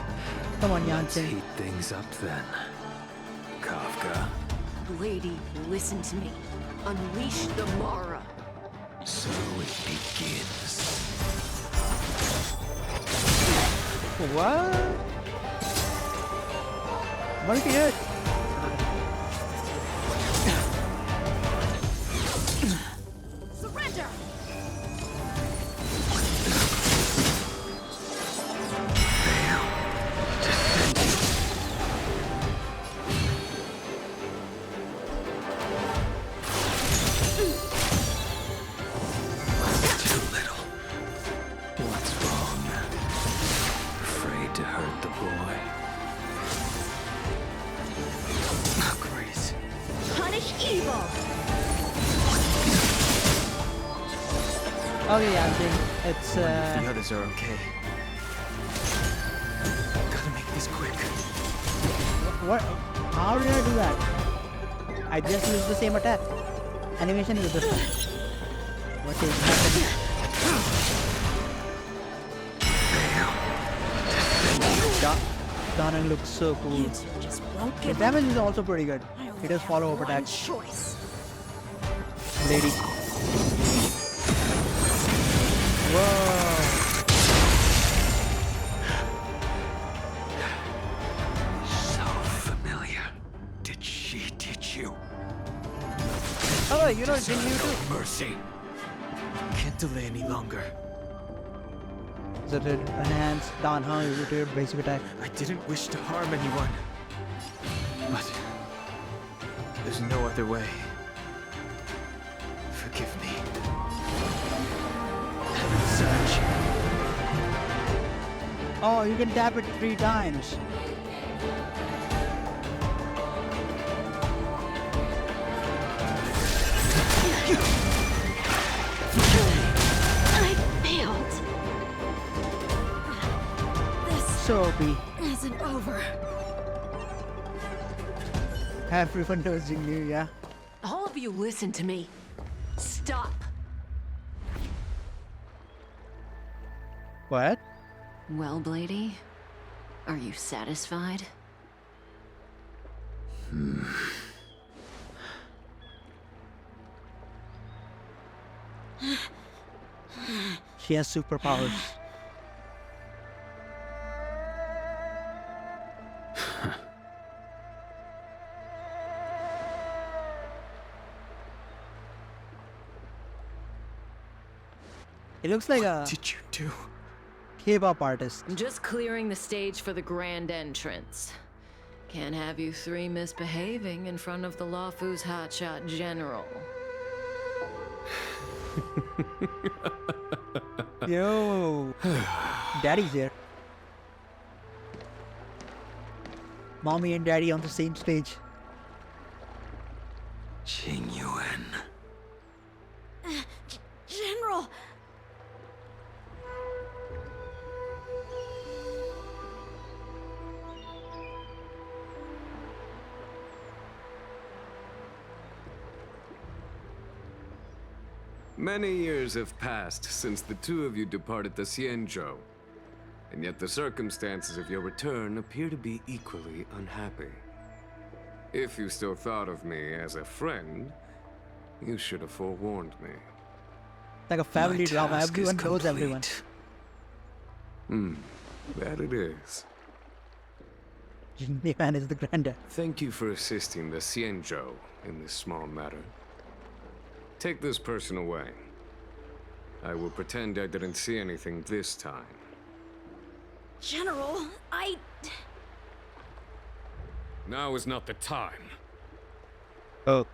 Come on, Let's Jansen. heat things up then. Kafka. Lady, listen to me. Unleash the Mara. So it begins. What? Multi-hit. Surrender! Too little. What's wrong? Afraid to hurt the boy? Oh, Grace. Punish evil! Okay, yeah, I think it's The others are okay. Gotta make this quick. what? How did I do that? I just used the same attack. Animation is different. What is happening? Danan looks so cool. Just won't The give damage is also pretty good. It does follow up one attack. choice. Lady. Whoa. So familiar. Did she teach you? Oh, you know Jinyu too. Mercy. Can't delay any longer. Is it enhanced Dan Hang with your basic attack? I didn't wish to harm anyone. But there's no other way. Forgive me. Heaven's Surge. Oh, you can tap it 3 times. I failed. This So OP. isn't over. Everyone knows Jinyu, yeah? All of you listen to me. Stop. What? Well, Blady, are you satisfied? She has superpowers. He looks like a Did you do? K-pop artist. I'm just clearing the stage for the grand entrance. Can't have you 3 misbehaving in front of the Luofu's hotshot general. Yo. Daddy's here. Mommy and daddy on the same stage. Qing Yuan. General! Many years have passed since the two of you departed the Xianzhou, and yet the circumstances of your return appear to be equally unhappy. If you still thought of me as a friend, you should have forewarned me. Like a family My drama. task is Everyone knows everyone. That it is. Jinyu Man is the granddad. Thank you for assisting the Xianzhou in this small matter. Take this person away. I will pretend I didn't see anything this time. General, Now is not the time. Oh.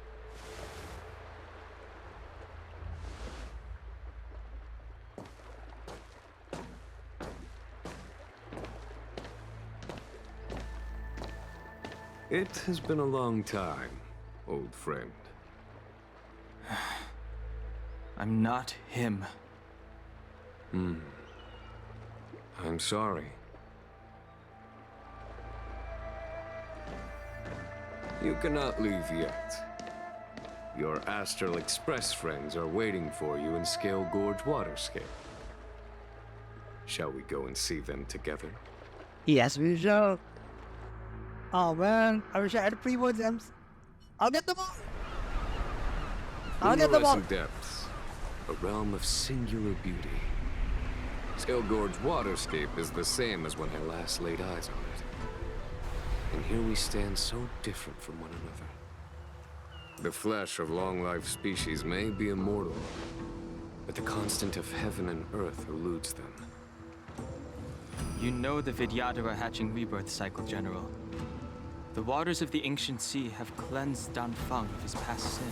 It has been a long time, old friend. I'm not him. I'm sorry. You cannot leave yet. Your Astral Express friends are waiting for you in Scale Gorge Waterscape. Shall we go and see them together? Yes, we shall. Oh man, I wish I had Primo gems. I'll get them all. I'll get them all. Fluorescent depths, a realm of singular beauty. Skelgord's waterscape is the same as when I last laid eyes on it. And here we stand so different from one another. The flesh of long-lived species may be immortal, but the constant of heaven and earth eludes them. You know the Vidyadhara hatching rebirth cycle, General. The waters of the ancient sea have cleansed Dan Feng of his past sin.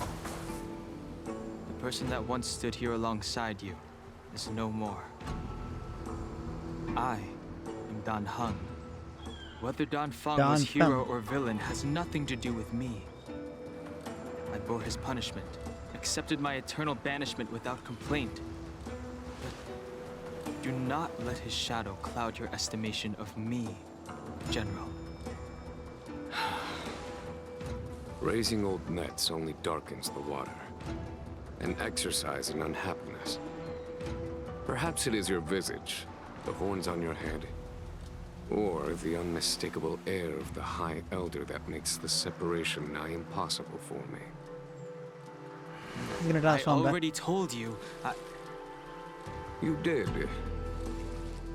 The person that once stood here alongside you is no more. I am Dan Heng. Whether Dan Feng was hero or villain has nothing to do with me. I bore his punishment, accepted my eternal banishment without complaint. But do not let his shadow cloud your estimation of me, General. Raising old nets only darkens the water, an exercise in unhappiness. Perhaps it is your visage, the horns on your head, or the unmistakable air of the High Elder that makes the separation nigh impossible for me. I already told you, You did.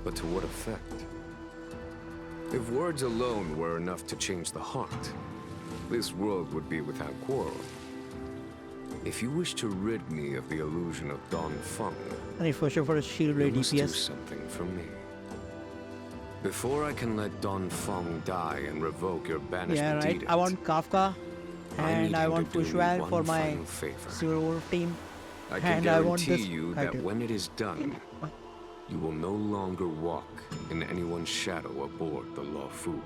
But to what effect? If words alone were enough to change the heart, this world would be without quarrel. If you wish to rid me of the illusion of Don Feng, for a shield you rate must do DPS. something for me. Before I can let Don Feng die and revoke your banishment Yeah, right. edict, I want Kafka, and I want to do me Pushwal one for my final favor. Silver Wolf team. I can And I want guarantee this you that title. when it is done, you will no longer walk in anyone's shadow aboard the Law Fu.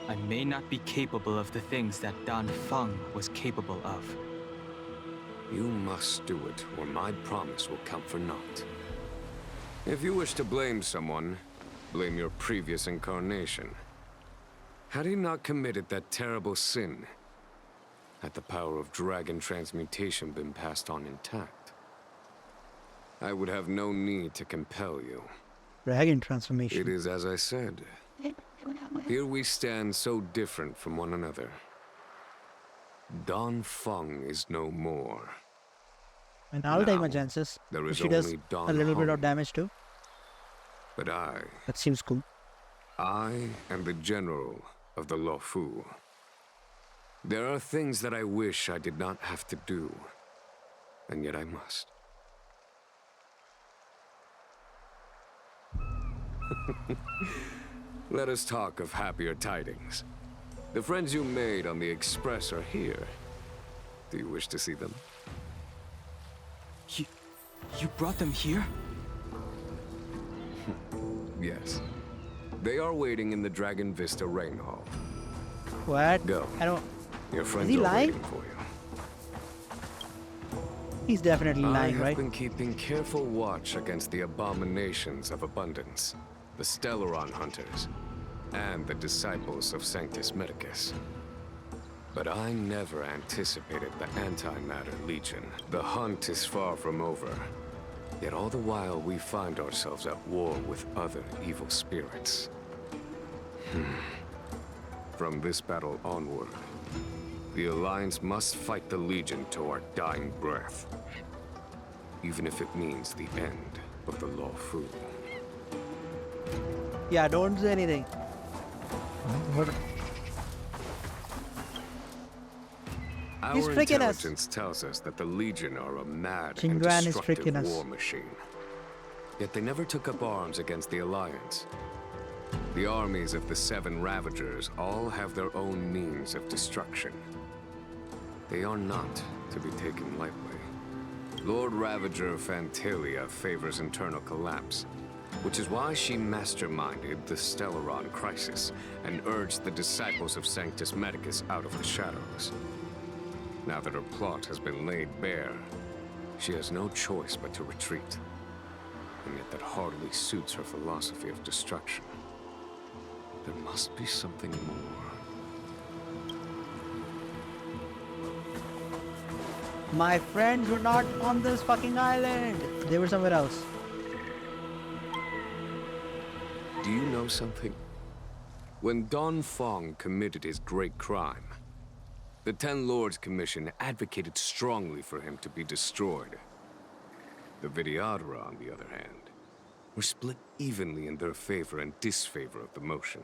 I may not be capable of the things that Dan Feng was capable of. You must do it, or my promise will count for naught. If you wish to blame someone, blame your previous incarnation. Had he not committed that terrible sin, had the power of dragon transmutation been passed on intact, I would have no need to compel you. Dragon transformation. It is as I said. Here we stand so different from one another. Don Feng is no more. And I'll take my Now, chances. there If is she does only a Don little bit Heng. of damage too. But That seems cool. I am the general of the Law Fu. There are things that I wish I did not have to do, and yet I must. Let us talk of happier tidings. The friends you made on the Express are here. Do you wish to see them? You brought them here? Yes. They are waiting in the Dragon Vista Rain Hall. What? Go. I don't. Your friends he are lying? waiting for you. He's definitely I lying, have right? been keeping careful watch against the abominations of abundance, the Stellaron hunters, and the disciples of Sanctus Medicus. But I never anticipated the Antimatter Legion. The hunt is far from over. Yet all the while we find ourselves at war with other evil spirits. From this battle onward, the Alliance must fight the Legion to our dying breath. Even if it means the end of the Law Fu. Yeah, don't say anything. What? He's Our freaking us. intelligence tells us that the Legion are a mad Qingduan and is freaking destructive us. war machine. Yet they never took up arms against the Alliance. The armies of the Seven Ravagers all have their own means of destruction. They are not to be taken lightly. Lord Ravager Phantalia favors internal collapse, which is why she masterminded the Stellaron crisis and urged the disciples of Sanctus Medicus out of the shadows. Now that her plot has been laid bare, she has no choice but to retreat. And yet that hardly suits her philosophy of destruction. There must be something more. My friends were not on this fucking island. They were somewhere else. Do you know something? When Don Feng committed his great crime, the Ten Lords Commission advocated strongly for him to be destroyed. The Vidyadhara, on the other hand, were split evenly in their favor and disfavor of the motion.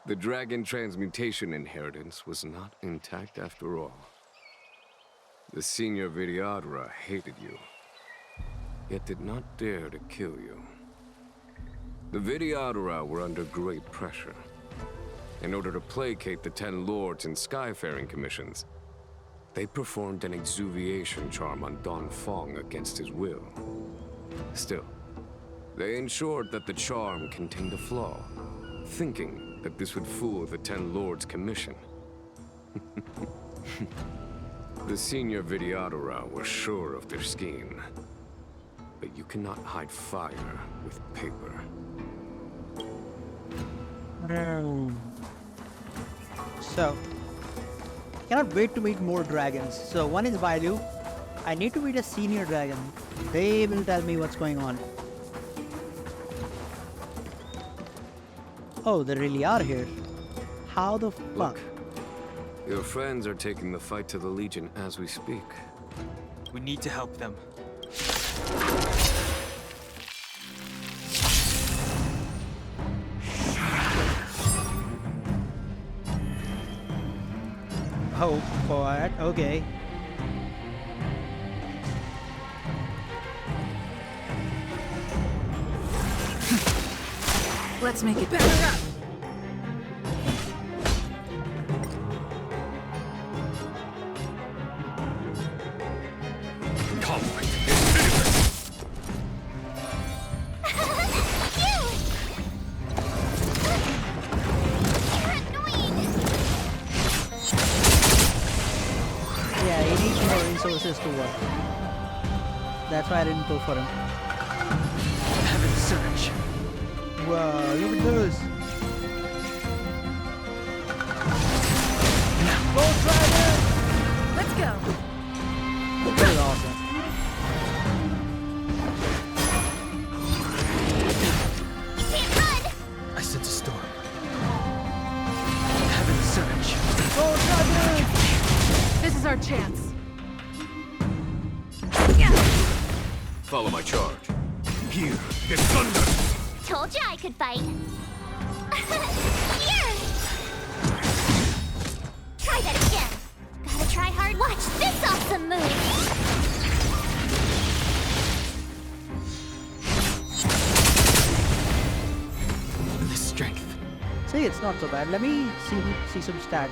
The dragon transmutation inheritance was not intact after all. The senior Vidyadhara hated you, yet did not dare to kill you. The Vidyadhara were under great pressure. In order to placate the 10 lords and skyfaring commissions, they performed an exuviation charm on Don Fong against his will. Still, they ensured that the charm contained a flaw, thinking that this would fool the 10 lords' commission. The senior Vidyadhara were sure of their scheme. But you cannot hide fire with paper. So, cannot wait to meet more dragons. So one is Bailu. I need to meet a senior dragon. They will tell me what's going on. Oh, they really are here. How the fuck? Look, your friends are taking the fight to the Legion as we speak. We need to help them. Oh, what? Okay. Let's make it better. Yeah, he needs more resources to work. That's why I didn't go for him. Heaven's Surge. Wow, look at those. Go Dragon! Let's go. That is awesome. I sense a storm. Heaven's Surge. Go Dragon! This is our chance. Follow my charge. Here, get thunder! Told you I could fight. Here! Try that again. Gotta try hard. Watch this awesome move. The strength. See, it's not so bad. Let me see some stats.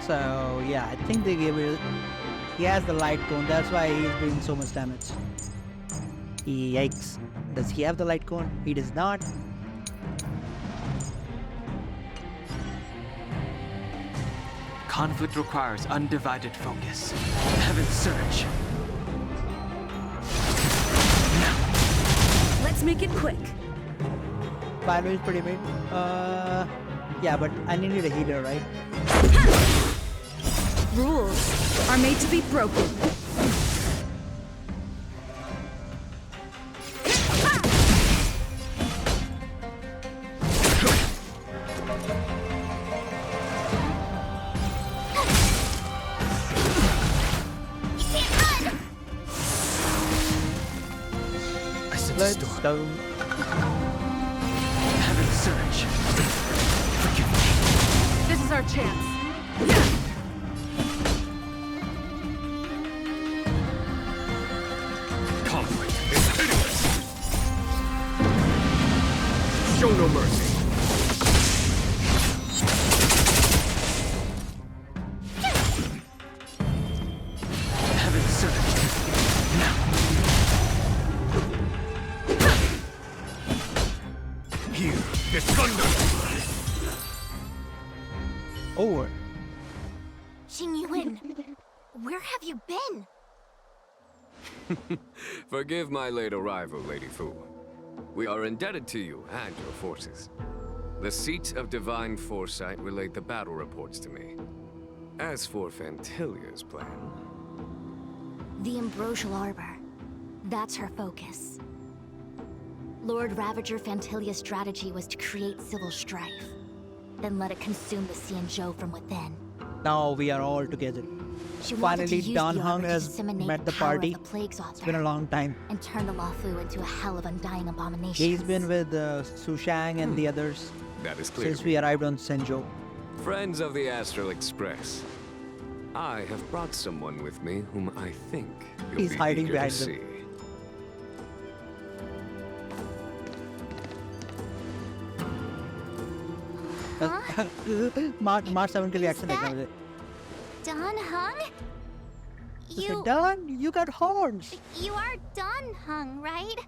So yeah, I think they gave it. He has the light cone. That's why he's doing so much damage. Yikes! Does he have the light cone? He does not. Conflict requires undivided focus. Heaven's Surge. Let's make it quick. Bailu is pretty mid. Yeah, but I needed a healer, right? Rules are made to be broken. Let's go. Heaven's Surge. Forgive me. This is our chance. Conflict is hideous! Show no mercy! Heaven's Surge. Now. Here, get thunder! Over. Xingyuan, where have you been? Forgive my late arrival, Lady Fu. We are indebted to you and your forces. The Seat of Divine Foresight relayed the battle reports to me. As for Fantilia's plan... The Ambrosial Arbor. That's her focus. Lord Ravager Fantilia's strategy was to create civil strife, then let it consume the Xianzhou from within. Now we are all together. She wanted to Finally, use Dan the Heng arbor to has disseminate met the power of party. the Plague's Author It's been a long time. and turn the Luofu into a hell of undying abominations. He's been with Su Shang and the others That is clear. since we arrived on Senjo. Friends of the Astral Express, I have brought someone with me whom I think you'll He's be hiding eager behind to them. see. March 7 के reaction देखना मुझे. Dan Heng? I said, Dan, you got horns. You are Dan Heng, right?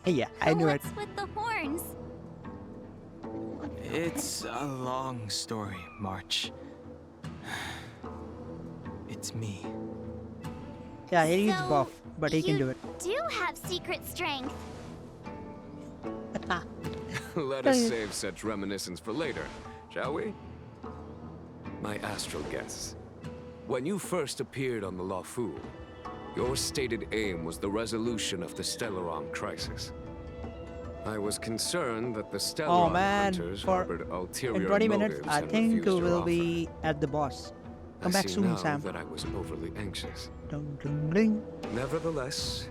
Yeah, I knew it. What's with the horns? It's a long story, March. It's me. Yeah, he's So, buff, but he can you do it. do have secret strength. Let us save such reminiscence for later, shall we? My astral guests, when you first appeared on the Luofu, your stated aim was the resolution of the Stellaron crisis. I was concerned that the Stellaron Oh man, hunters for harbored ulterior in 20 minutes, motives I and think refused your we'll offer. be at the boss. Come I back see soon, now Sam. that I was overly anxious. Dun, dun, ding. Nevertheless,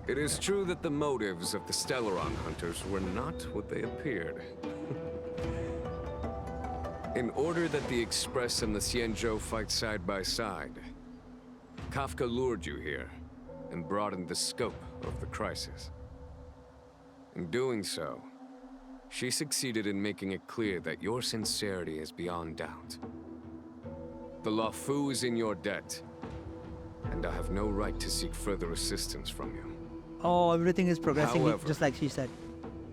it is true that the motives of the Stellaron hunters were not what they appeared. In order that the Express and the Xianzhou fight side by side, Kafka lured you here and broadened the scope of the crisis. In doing so, she succeeded in making it clear that your sincerity is beyond doubt. The Luofu is in your debt, and I have no right to seek further assistance from you. Oh, everything is progressing However, just like she said.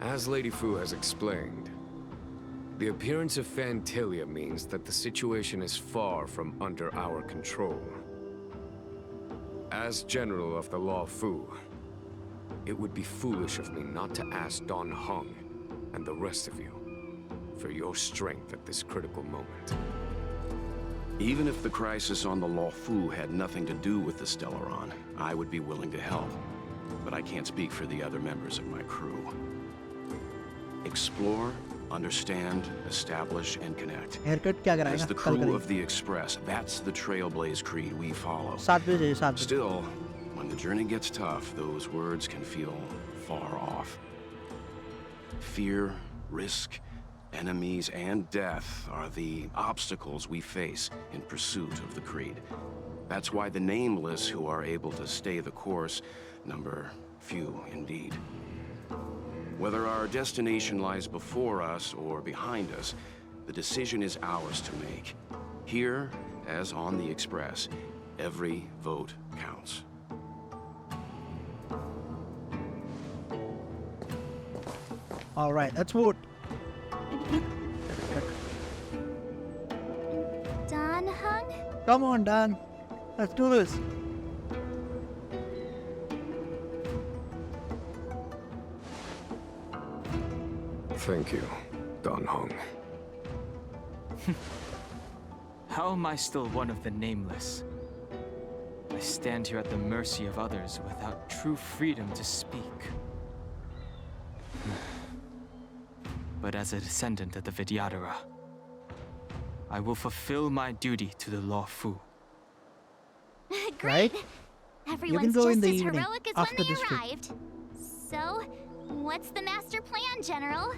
As Lady Fu has explained, the appearance of Phantilia means that the situation is far from under our control. As General of the Luofu, it would be foolish of me not to ask Dan Heng and the rest of you for your strength at this critical moment. Even if the crisis on the Luofu had nothing to do with the Stellaron, I would be willing to help. But I can't speak for the other members of my crew. Explore, understand, establish, and connect. Haircut क्या कराएगा? As the कल crew करेंगे. of the Express, that's the Trailblaze creed we follow. 7 बजे 7 बजे. Still, when the journey gets tough, those words can feel far off. Fear, risk, enemies, and death are the obstacles we face in pursuit of the creed. That's why the nameless who are able to stay the course number few indeed. Whether our destination lies before us or behind us, the decision is ours to make. Here, as on the Express, every vote counts. All right, let's vote. Dan Heng? Come on, Dan. Let's do this. Thank you, Dan Heng. How am I still one of the nameless? I stand here at the mercy of others without true freedom to speak. But as a descendant of the Vidyadhara, I will fulfill my duty to the Luofu. Right? Everyone's go just in the as evening, heroic as after when they this trip. arrived. So, what's the master plan, General?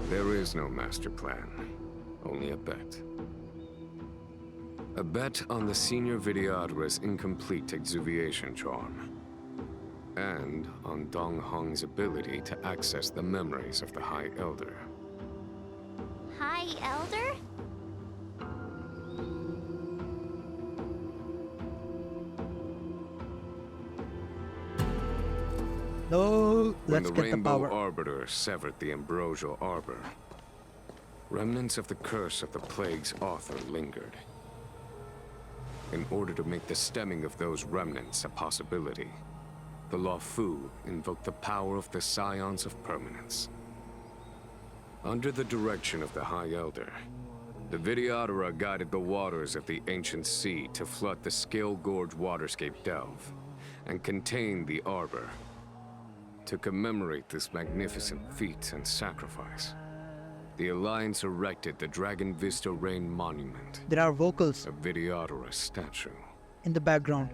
There is no master plan, only a bet. A bet on the Senior Vidyadhara's incomplete exuviation charm. And on Dong Heng's ability to access the memories of the High Elder. High Elder? No, When let's the get the Rainbow power. Arbiter severed the Ambrosial Arbor, remnants of the curse of the Plague's author lingered. In order to make the stemming of those remnants a possibility, the Luofu invoked the power of the Scions of Permanence. Under the direction of the High Elder, the Vidyadhara guided the waters of the ancient sea to flood the Scale Gorge waterscape delve and contain the Arbor. To commemorate this magnificent feat and sacrifice, The Alliance erected the Dragon Vista Rain Monument, There are vocals a Vidyadhara statue. in the background.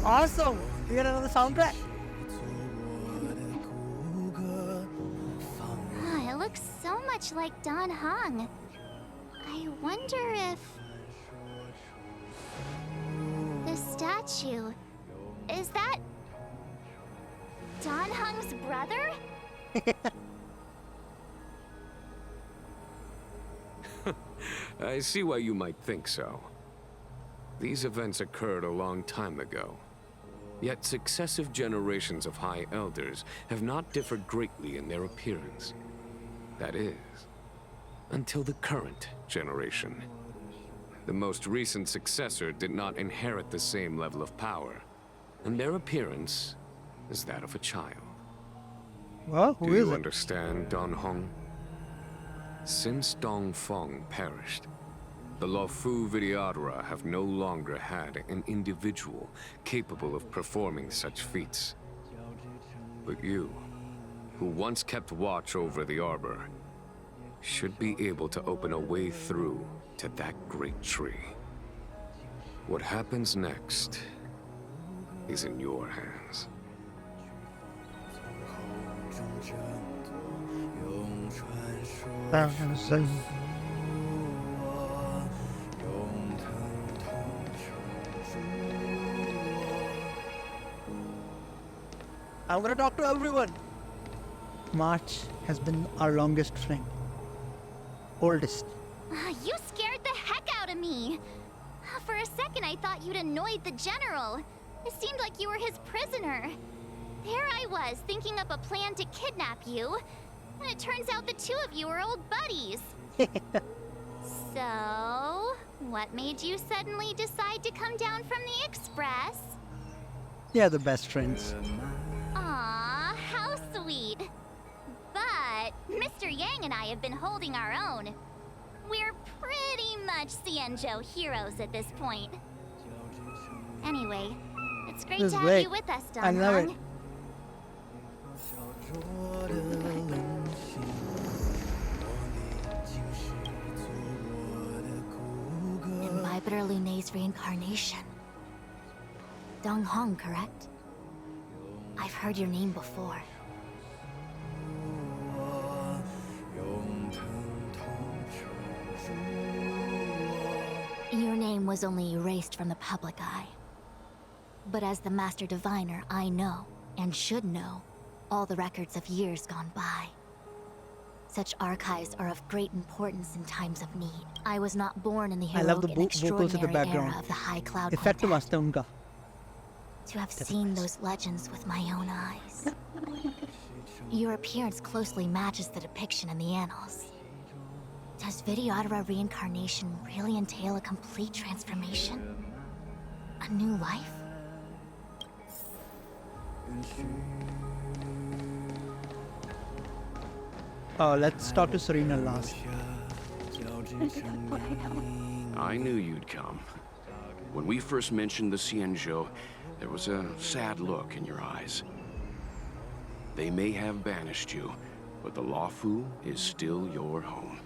Awesome! We got another soundtrack. Ah, it looks so much like Dan Heng. I wonder if... The statue... Is that... Dan Heng's brother? I see why you might think so. These events occurred a long time ago. Yet successive generations of High Elders have not differed greatly in their appearance. That is, until the current generation. The most recent successor did not inherit the same level of power, and their appearance is that of a child. Well, Do who is you it? understand, Don Hong? Since Dong Feng perished, the Luofu Vidyadhara have no longer had an individual capable of performing such feats. But you, who once kept watch over the Arbor, should be able to open a way through to that great tree. What happens next is in your hands. I'm gonna talk to everyone. March has been our longest friend. Oldest. Ah, you scared the heck out of me. For a second, I thought you'd annoyed the general. It seemed like you were his prisoner. There I was, thinking up a plan to kidnap you. And it turns out the two of you are old buddies. So, what made you suddenly decide to come down from the Express? Yeah, the best friends. Aw, how sweet. But Mr. Yang and I have been holding our own. We're pretty much Xianzhou heroes at this point. Anyway, it's great This to is have great. you with us, I Don love Heng. it. Imbibitor Lunay's reincarnation. Dong Hong, correct? I've heard your name before. Your name was only erased from the public eye. But as the Master Diviner, I know, and should know, all the records of years gone by. Such archives are of great importance in times of need. I was not born in the I love heroic the and vocals in the extraordinary background. era of the High Cloud Effect Quartet. masta unka. To have seen those legends with my own eyes. Your appearance closely matches the depiction in the annals. Does Vidyadhara reincarnation really entail a complete transformation? A new life? Oh, let's talk to Serena last. I knew you'd come. When we first mentioned the Xianzhou, there was a sad look in your eyes. They may have banished you, but the Luofu is still your home.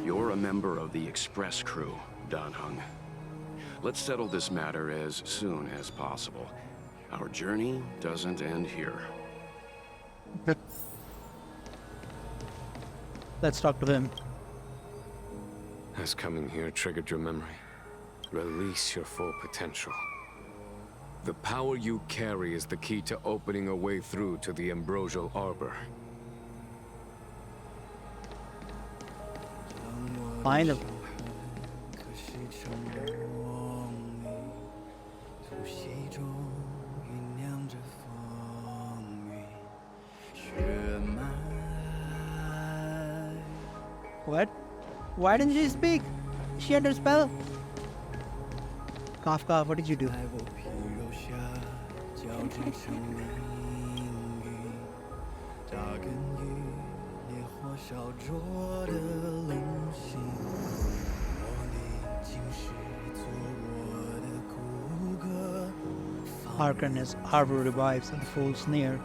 You're a member of the Express crew, Dan Heng. Let's settle this matter as soon as possible. Our journey doesn't end here. Let's talk to him. Has coming here triggered your memory? Release your full potential. The power you carry is the key to opening a way through to the Ambrosial Arbor. Finally. What? Why didn't she speak? She under spell? Kafka, what did you do? Hearken as Arbor revives and falls near.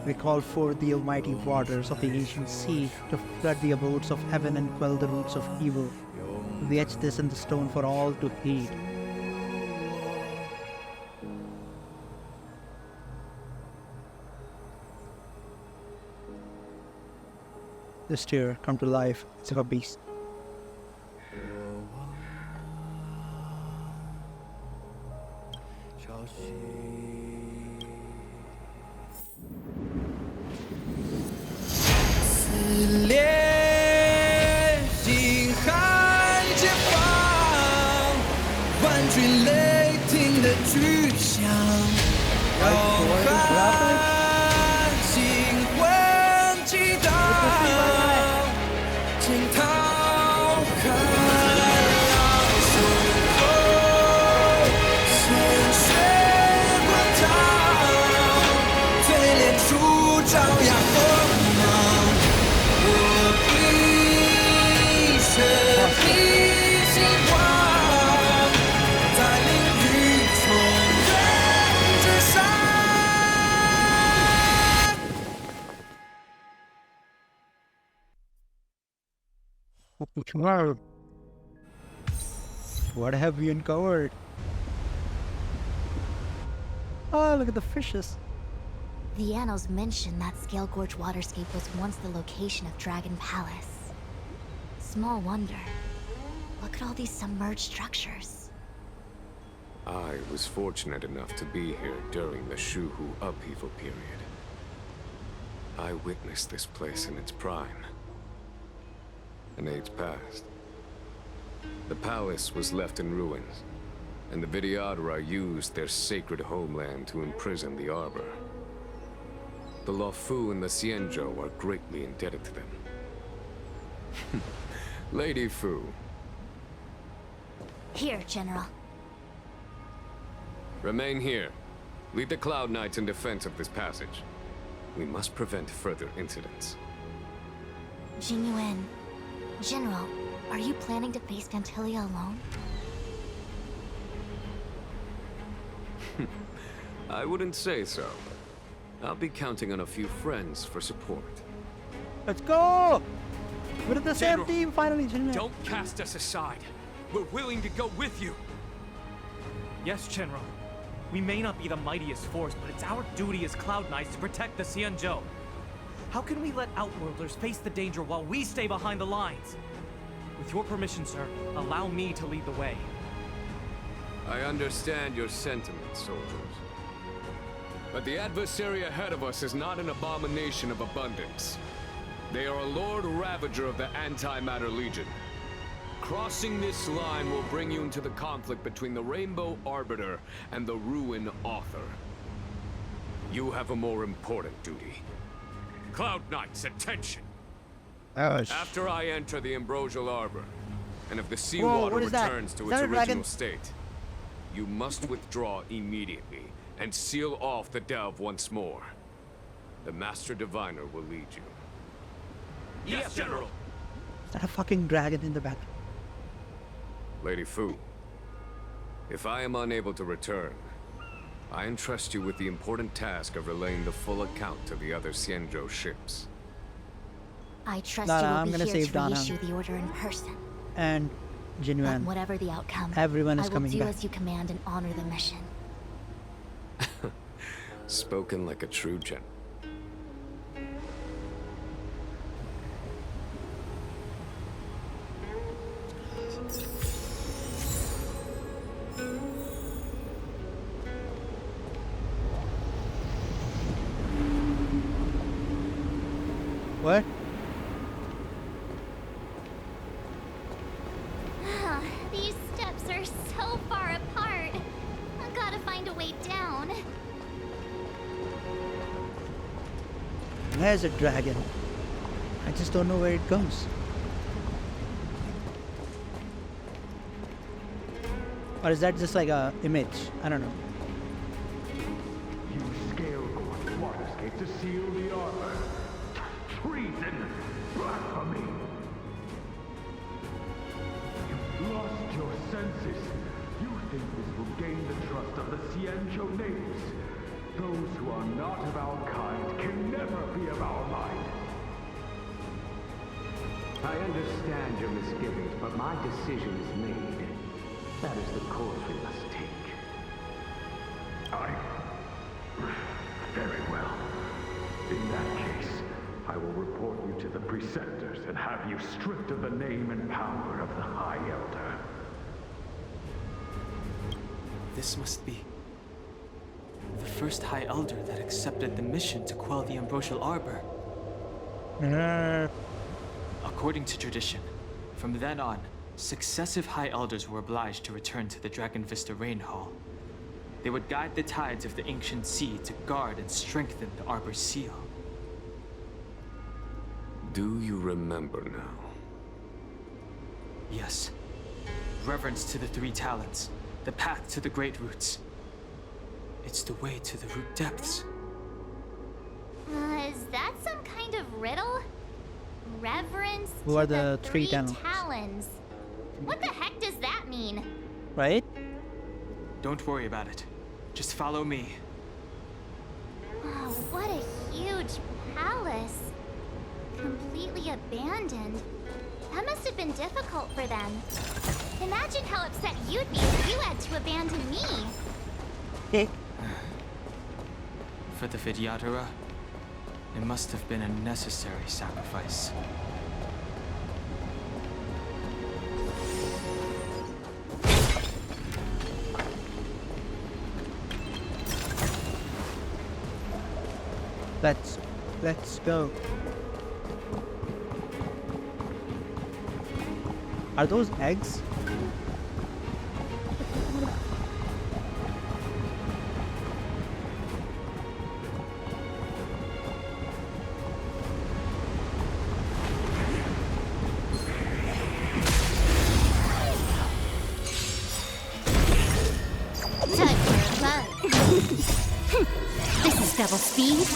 We call forth the almighty waters of the ancient sea to flood the abodes of heaven and quell the roots of evil. We etch this in the stone for all to heed. The steer come to life. It's like a beast. Wow. What have we uncovered? Oh, look at the fishes. The annals mention that Scale Gorge waterscape was once the location of Dragon Palace. Small wonder. Look at all these submerged structures. I was fortunate enough to be here during the Shuhu upheaval period. I witnessed this place in its prime. An age passed. The palace was left in ruins, and the Vidyadhara used their sacred homeland to imprison the Arbor. The Luofu and the Xianzhou are greatly indebted to them. Lady Fu. Here, General. Remain here. Lead the Cloud Knights in defense of this passage. We must prevent further incidents. Jing Yuan. General, are you planning to face Dantilia alone? I wouldn't say so. I'll be counting on a few friends for support. Let's go! We're the same General, team finally, General. Don't cast us aside. We're willing to go with you. Yes, General. We may not be the mightiest force, but it's our duty as Cloud Knights to protect the Xianzhou. How can we let Outworlders face the danger while we stay behind the lines? With your permission, sir, allow me to lead the way. I understand your sentiments, soldiers. But the adversary ahead of us is not an abomination of abundance. They are a Lord Ravager of the Antimatter Legion. Crossing this line will bring you into the conflict between the Rainbow Arbiter and the Ruin Author. You have a more important duty. Cloud Knights, attention! After I enter the Ambrosial Arbor, and if the seawater returns to its original state, you must withdraw immediately and seal off the delve once more. The Master Diviner will lead you. Yes, General! Is that a fucking dragon in the back? Lady Fu, if I am unable to return, I entrust you with the important task of relaying the full account to the other Xianzhou ships. I trust I'm you will gonna be here save to Dana. reissue the order in person. And Jing Yuan. But whatever the outcome, Everyone is I will coming do back. as you command and honor the mission. Spoken like a true gen. What? These steps are so far apart. I gotta find a way down. There's a dragon. I just don't know where it goes. Or is that just like a image? I don't know. You scale Gorge waterscape to seal the arbor. Treason! Blasphemy! You've lost your senses. You think this will gain the trust of the Xianzhou natives. Those who are not of our kind can never be of our mind. I understand your misgivings, but my decision is made. That is the course we must take. Very well. In that case, I will report you to the Preceptors and have you stripped of the name and power of the High Elder. This must be the first High Elder that accepted the mission to quell the Ambrosial Arbor. According to tradition, from then on, successive High Elders were obliged to return to the Dragon Vista Rain Hall. They would guide the tides of the ancient sea to guard and strengthen the Arbor's seal. Do you remember now? Yes. Reverence to the Three Talents, the path to the Great Roots. It's the way to the root depths. Is that some kind of riddle? Reverence Who to are the the three Talons. talents? What the heck does that mean? Right? Don't worry about it. Just follow me. Oh, what a huge palace. Completely abandoned. That must have been difficult for them. Imagine how upset you'd be if you had to abandon me. For the Vidyadhara, it must have been a necessary sacrifice. Let's go. Are those eggs? This is double speed.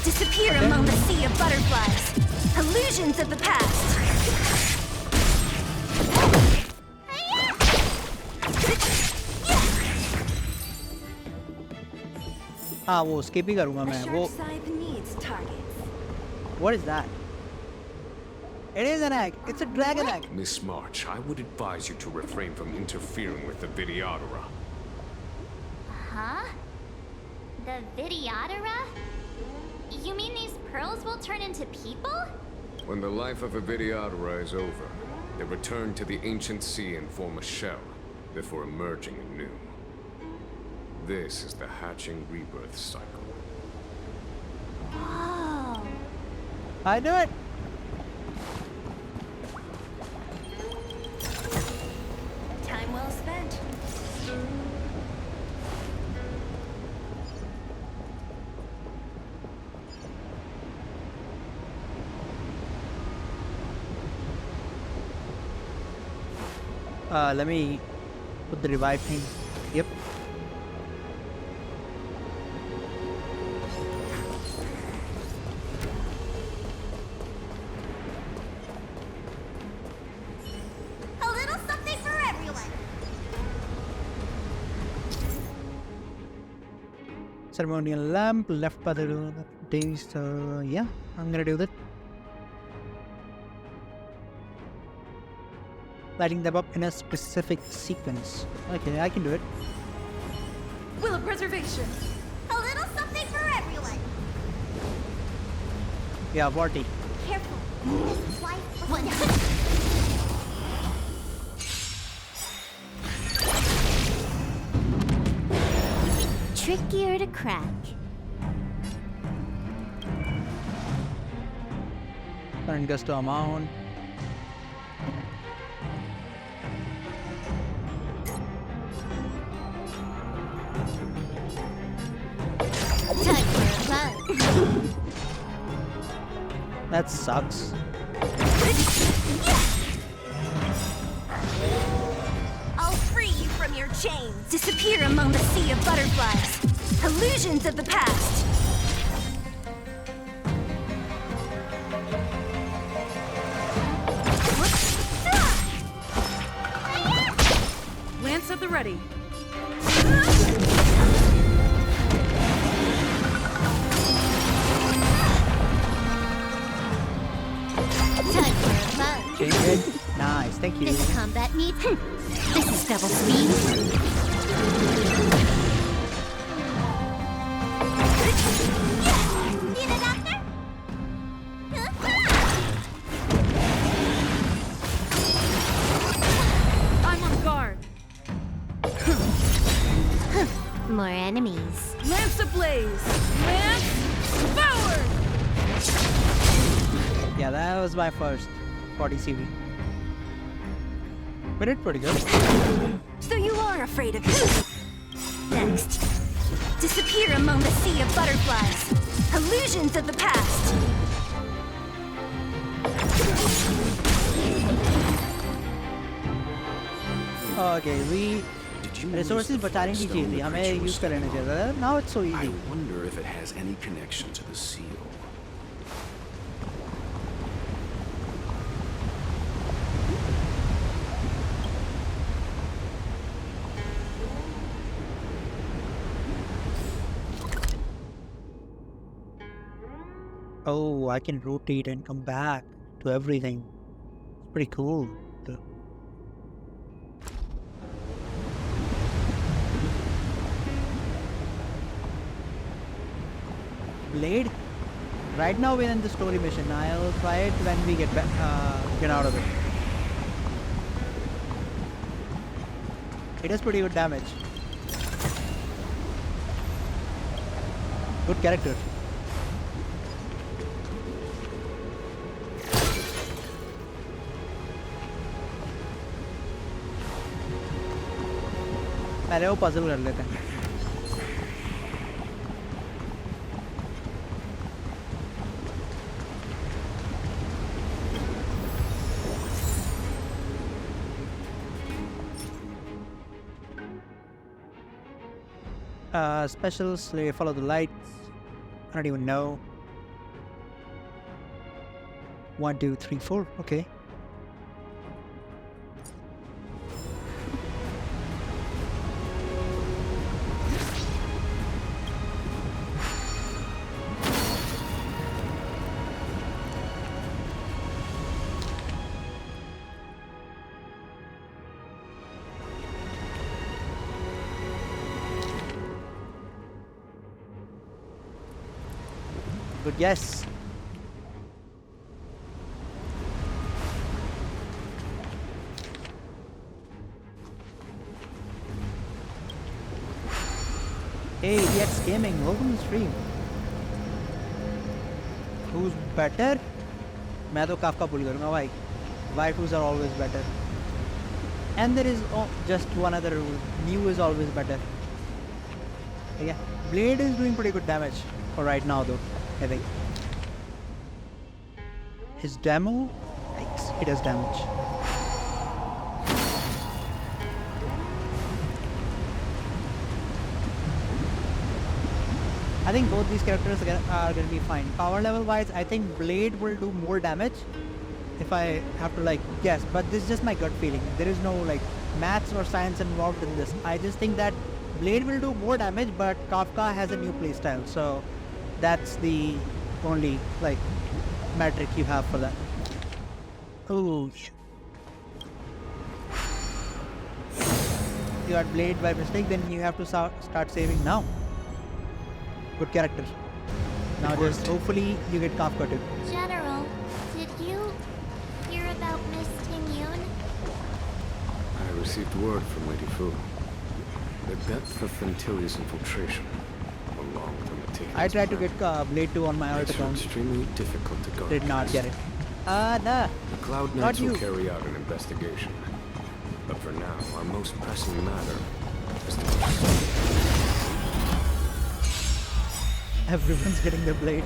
Disappear among the sea of butterflies. Illusions of the past. हाँ वो skip ही करूँगा मैं वो What is that? It is an egg. It's a dragon egg. Miss March, I would advise you to refrain from interfering with the Vidyadhara. Huh? The Vidyadhara? You mean these pearls will turn into people? When the life of a Vidyadhara is over, they return to the ancient sea and form a shell before emerging anew. This is the hatching rebirth cycle. Whoa. I do it. Time well spent. Let me put the revive thing. Yep. A little something for everyone. Ceremonial lamp left by the days. Yeah, I'm gonna do that. Lighting them up in a specific sequence. Okay, I can do it. Will of preservation. A little something for everyone. Yeah, Varty. Careful. This is life. Trickier to crack. Current gusto amount. Time for a plug. That sucks. I'll free you from your chains. Disappear among the sea of butterflies. Illusions of the past. Lance at the ready. Time for a plug. Okay, good. Nice, thank you. This combat needs. This is double speed. See the doctor? I'm on guard. More enemies. Lance ablaze. Lance forward. Yeah, that was my first 40 CV. We did pretty good. So you are afraid of me. Next. Disappear among the sea of butterflies. Illusions of the past. Okay, we resources बचाने की चाहिए थी, हमें use कर लेना चाहिए था. Now it's so easy. I wonder if it has any connection to the seal. Oh, I can rotate and come back to everything. It's pretty cool. Blade? Right now we're in the story mission. I'll try it when we get back, get out of it. It does pretty good damage. Good character. पहले वो puzzle कर लेते हैं. Special slave, follow the lights. I don't even know. 1, 2, 3, 4. Okay. Good guess. Hey, DX Gaming, welcome to the stream. Who's better? मैं तो Kafka भूल करूँगा भाई. Waifus are always better. And there is just one other rule. New is always better. Yeah, Blade is doing pretty good damage for right now though. I think his demo, yikes, he does damage. I think both these characters are going to be fine. Power level wise, I think Blade will do more damage if I have to like guess, but this is just my gut feeling. There is no like maths or science involved in this. I just think that Blade will do more damage, but Kafka has a new playstyle, so that's the only like metric you have for that. Oh, you got Blade by mistake, then you have to start saving now. Good character. Now just hopefully you get Kafka too. General, did you hear about Miss Ting-Yun? I received word from Lady Fu. The depth of Ventilia's infiltration, along with the meticulous I tried to get Blade 2 on my alt makes her account. extremely difficult to guard. Did not get it. Nah. The Cloud Not Knights will you. carry out an investigation. But for now, our most pressing matter is to... Everyone's getting the blade.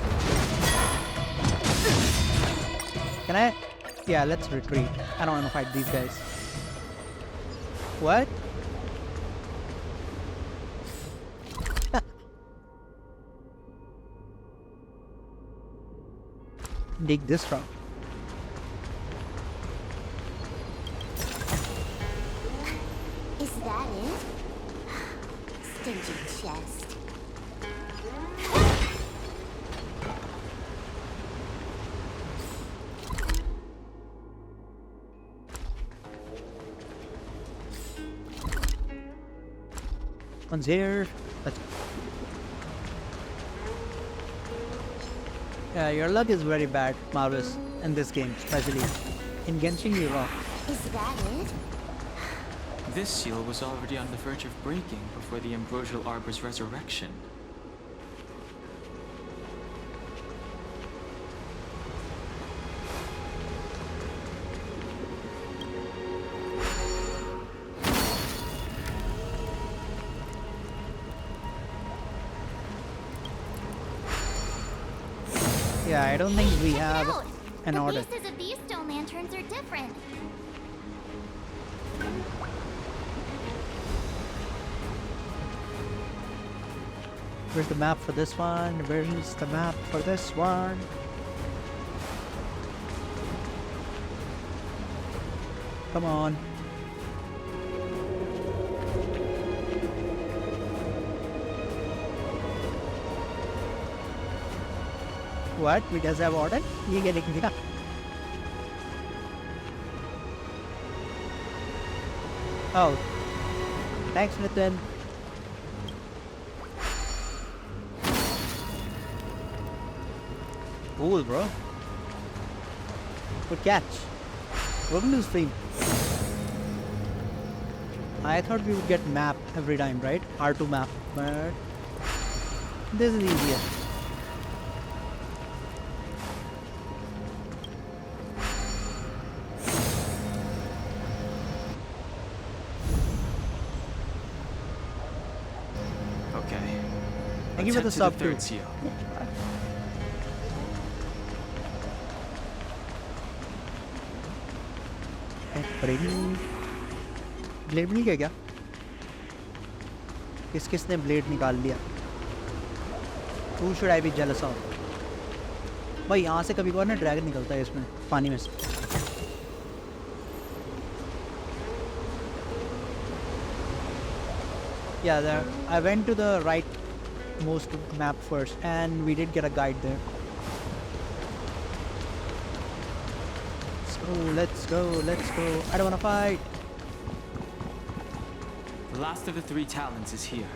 Can I? Yeah, let's retreat. I don't want to fight these guys. What? Dig this route. Is that it? Stingy chest. One's here. Let's. Yeah, your luck is very bad, Marvelous, in this game, especially in Genshin Impact. Is that it? This seal was already on the verge of breaking before the Ambrosial Arbor's resurrection. Yeah, I don't think we have an the order. faces of these stone lanterns are different. Where's the map for this one? Where's the map for this one? Come on. What? We just have ordered? You getting दिया? Oh. Thanks, Nathan. Cool, bro. Good catch. Welcome to the stream. I thought we would get map every time, right? R2 map, but this is easier. Okay. Thank you for the Let's head sub to too. third seal. Blade नहीं गया क्या? किसने blade निकाल लिया? Who should I be jealous of? भाई यहाँ से कभी कभार ना ड्रैगन निकलता है इसमें पानी में से. Yeah, there. I went to the right most map first, and we did get a guide there. Let's go, let's go. I don't wanna fight. The last of the three talents is here.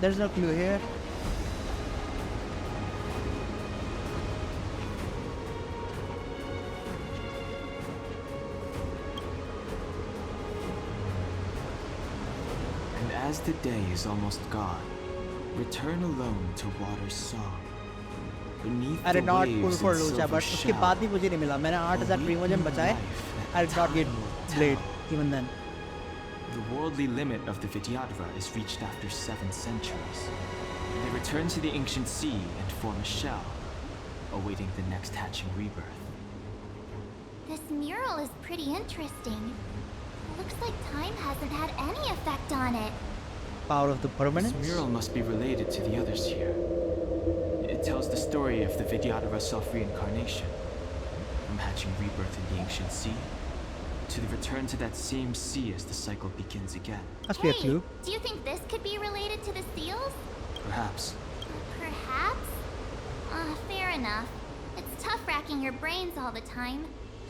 There's no clue here. And as the day is almost gone, return alone to Water's song. Beneath I did the not pull waves for in Lucha, silver but उसके shell, बाद भी मुझे नहीं मिला. मैंने 8000 प्रीमोजन बचाए. I did not get blade even then. The worldly limit of the Vidyadhara is reached after 7 centuries. They return to the ancient sea and form a shell, awaiting the next hatching rebirth. This mural is pretty interesting. Looks like time hasn't had any effect on it. Power of the permanence. This mural must be related to the others here. It tells the story of the Vidyadhara self-reincarnation, from hatching rebirth in the ancient sea, to the return to that same sea as the cycle begins again. Must be a clue. Do you think this could be related to the seals? Perhaps. Perhaps? Fair enough. It's tough racking your brains all the time.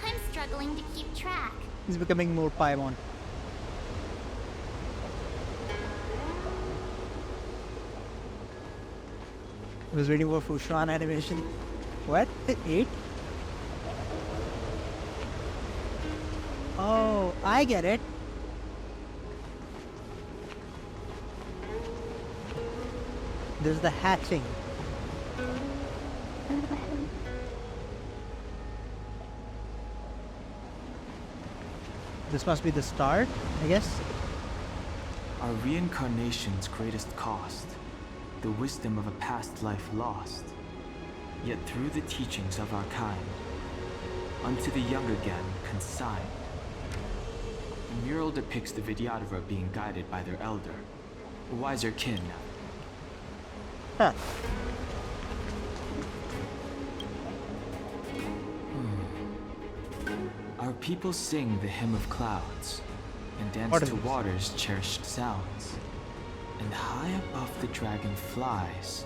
I'm struggling to keep track. He's becoming more Paimon. I was waiting for Fushan animation. What? 8? Oh, I get it. This is the hatching. This must be the start, I guess. Our reincarnation's greatest cost, the wisdom of a past life lost. Yet through the teachings of our kind, unto the young again consigned. The mural depicts the Vidyadhara being guided by their elder, a wiser kin. Huh. Our people sing the hymn of clouds, and dance What is to this? water's cherished sounds. And high above the dragon flies,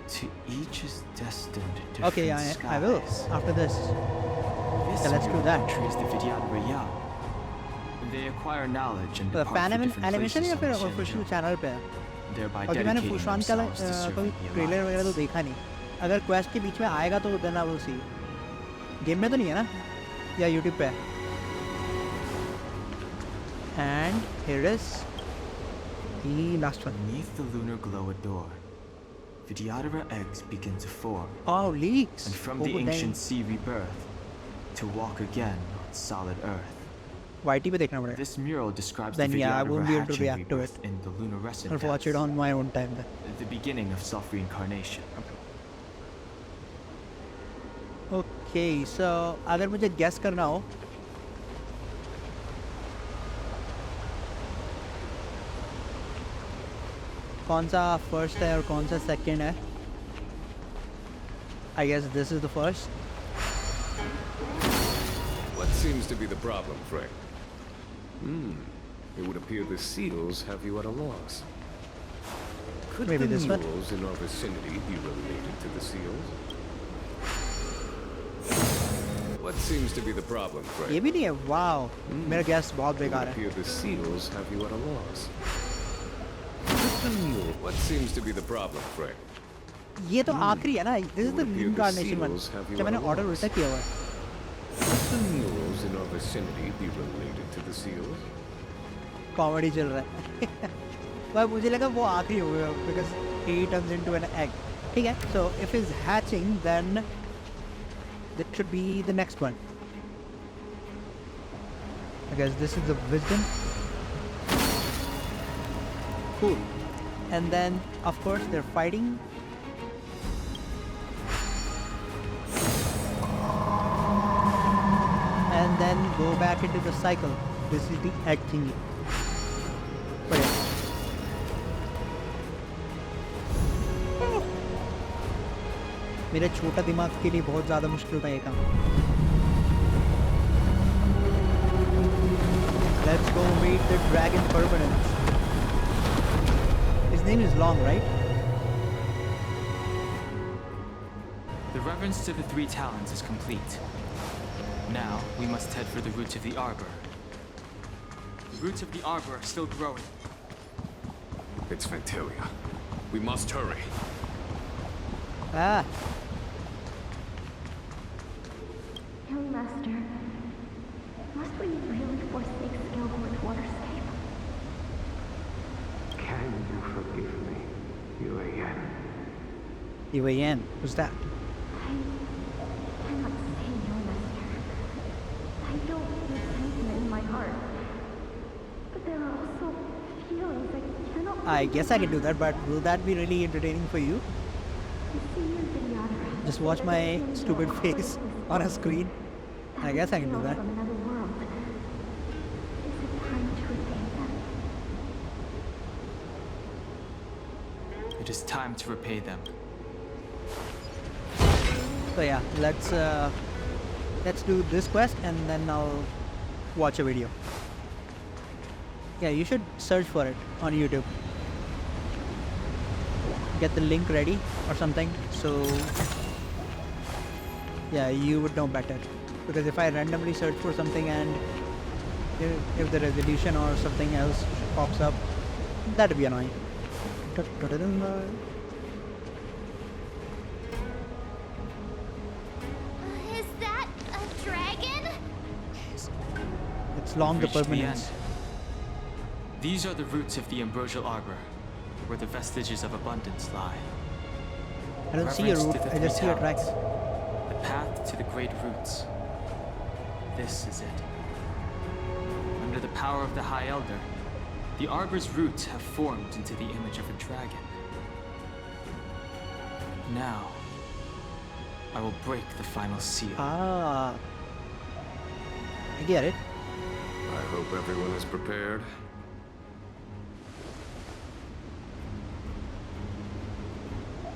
to each is destined different Okay, I will skies. after this. This Yeah, let's do that. portrays the Vidyadhara young. They acquire knowledge and तो depart for different animation या places फिर on the official Shenzhou, channel पे है? thereby क्योंकि मैंने dedicating फुशान का themselves to serving कोई the trailer वगैरह तो Alliance. देखा नहीं. अगर क्वेस्ट के बीच में आएगा तो then I will see. Game में तो नहीं है ना? या यूट्यूब पे है? And here is the last one. Beneath the lunar glow adore, Vidyadhara eggs begin to form. Oh, leaks. And from Oh, the dang. ancient sea rebirth, to walk again on solid earth. YT पे देखना पड़ेगा. This mural describes Then the yeah, I Vidyadhara won't be able to hatching react to rebirth in the lunarescent I'll watch it depths, on my own time then. the beginning of self-reincarnation. Okay, so अगर मुझे guess करना हो कौन सा first है और कौन सा second है? I guess this is the first. What seems to be the problem, Frank? It would appear the seals have you at a loss. Could Maybe the this one? mules in our vicinity be related to the seals? What seems to be the problem, Frank? ये भी नहीं है. Wow, मेरा guess बहुत It would बेकार है. appear the seals have you at a loss. Could the mule... What seems to be the problem, Frank? ये तो आखिरी है ना. This is the reincarnation one. seals have you जो मैंने at a order loss. उल्टा किया हुआ है. Could the mules in our vicinity be related to the seals? Comedy चल रहा है. पर मुझे लगा वो आखिरी हो गया because he turns into an egg. ठीक है. So if he's hatching, then that should be the next one. I guess this is the wisdom. Cool. And then of course they're fighting. And then go back into the cycle. This is the egg thingy. But yeah. मेरे छोटा दिमाग के लिए बहुत ज़्यादा मुश्किल था ये काम. Let's go meet the dragon permanent. His name is Long, right? The reverence to the three talons is complete. Now, we must head for the roots of the arbor. The roots of the arbor are still growing. It's Fantalia. We must hurry. Ah. Young Master, must we really forsake Skilgord's waterscape? Can you forgive me, Yuan? Yuan, who's that? I cannot say, Young Master. I don't feel sentiment in my heart. But there are also feelings I cannot... I guess I can do that, but will that be really entertaining for you? Just watch my stupid face on a screen. I guess I can do that. From another world. Is it time to repay them? It is time to repay them. So yeah, let's do this quest and then I'll watch a video. Yeah, you should search for it on YouTube. Get the link ready or something, so yeah, you would know better. Because if I randomly search for something and if the resolution or something else pops up, that'd be annoying. Is that a dragon? It's Long the Reached the permanence. end. These are the roots of the ambrosial arbor, where the vestiges of abundance lie. I don't see your Reverence root, to the I just see three your tracks. talents. The path to the great roots. This is it. Under the power of the High Elder, the Arbor's roots have formed into the image of a dragon. Now, I will break the final seal. Ah. I get it. I hope everyone is prepared.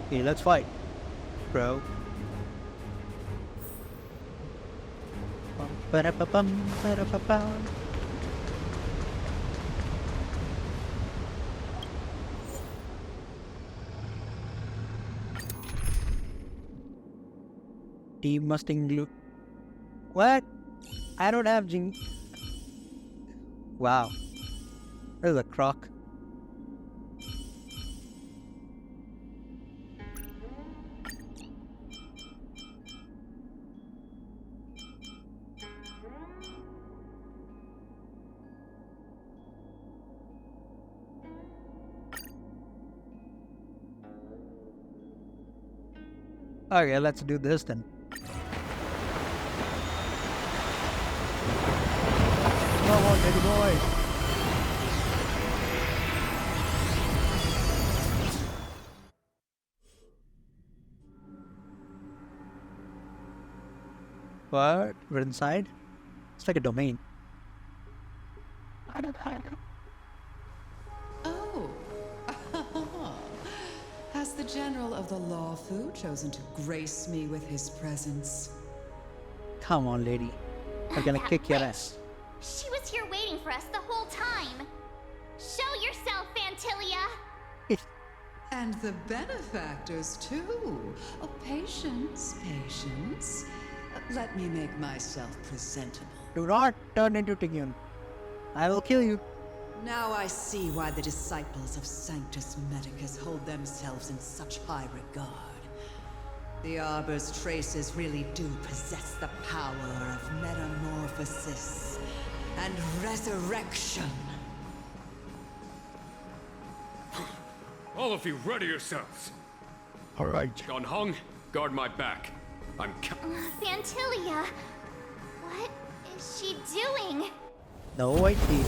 Okay, let's fight, bro. Ba-da-ba-bum, ba-da-ba-bum. Team Mustang glue. What? I don't have Jing. Wow. There's a croc. Okay, let's do this then. Come on, baby boy. What? We're inside? It's like a domain. Oh. Has the General of the Lawfu chosen to grace me with his presence? Come on, lady. I'm gonna kick your ass. She was here waiting for us the whole time. Show yourself, Fantilia. And the benefactors, too. Oh, patience, patience. Let me make myself presentable. Do not turn into Tigyun. I will kill you. Now I see why the disciples of Sanctus Medicus hold themselves in such high regard. The Arbor's traces really do possess the power of metamorphosis and resurrection. All of you, ready yourselves. All right. Gone Hong, guard my back. I'm Fantilia. What is she doing? No idea.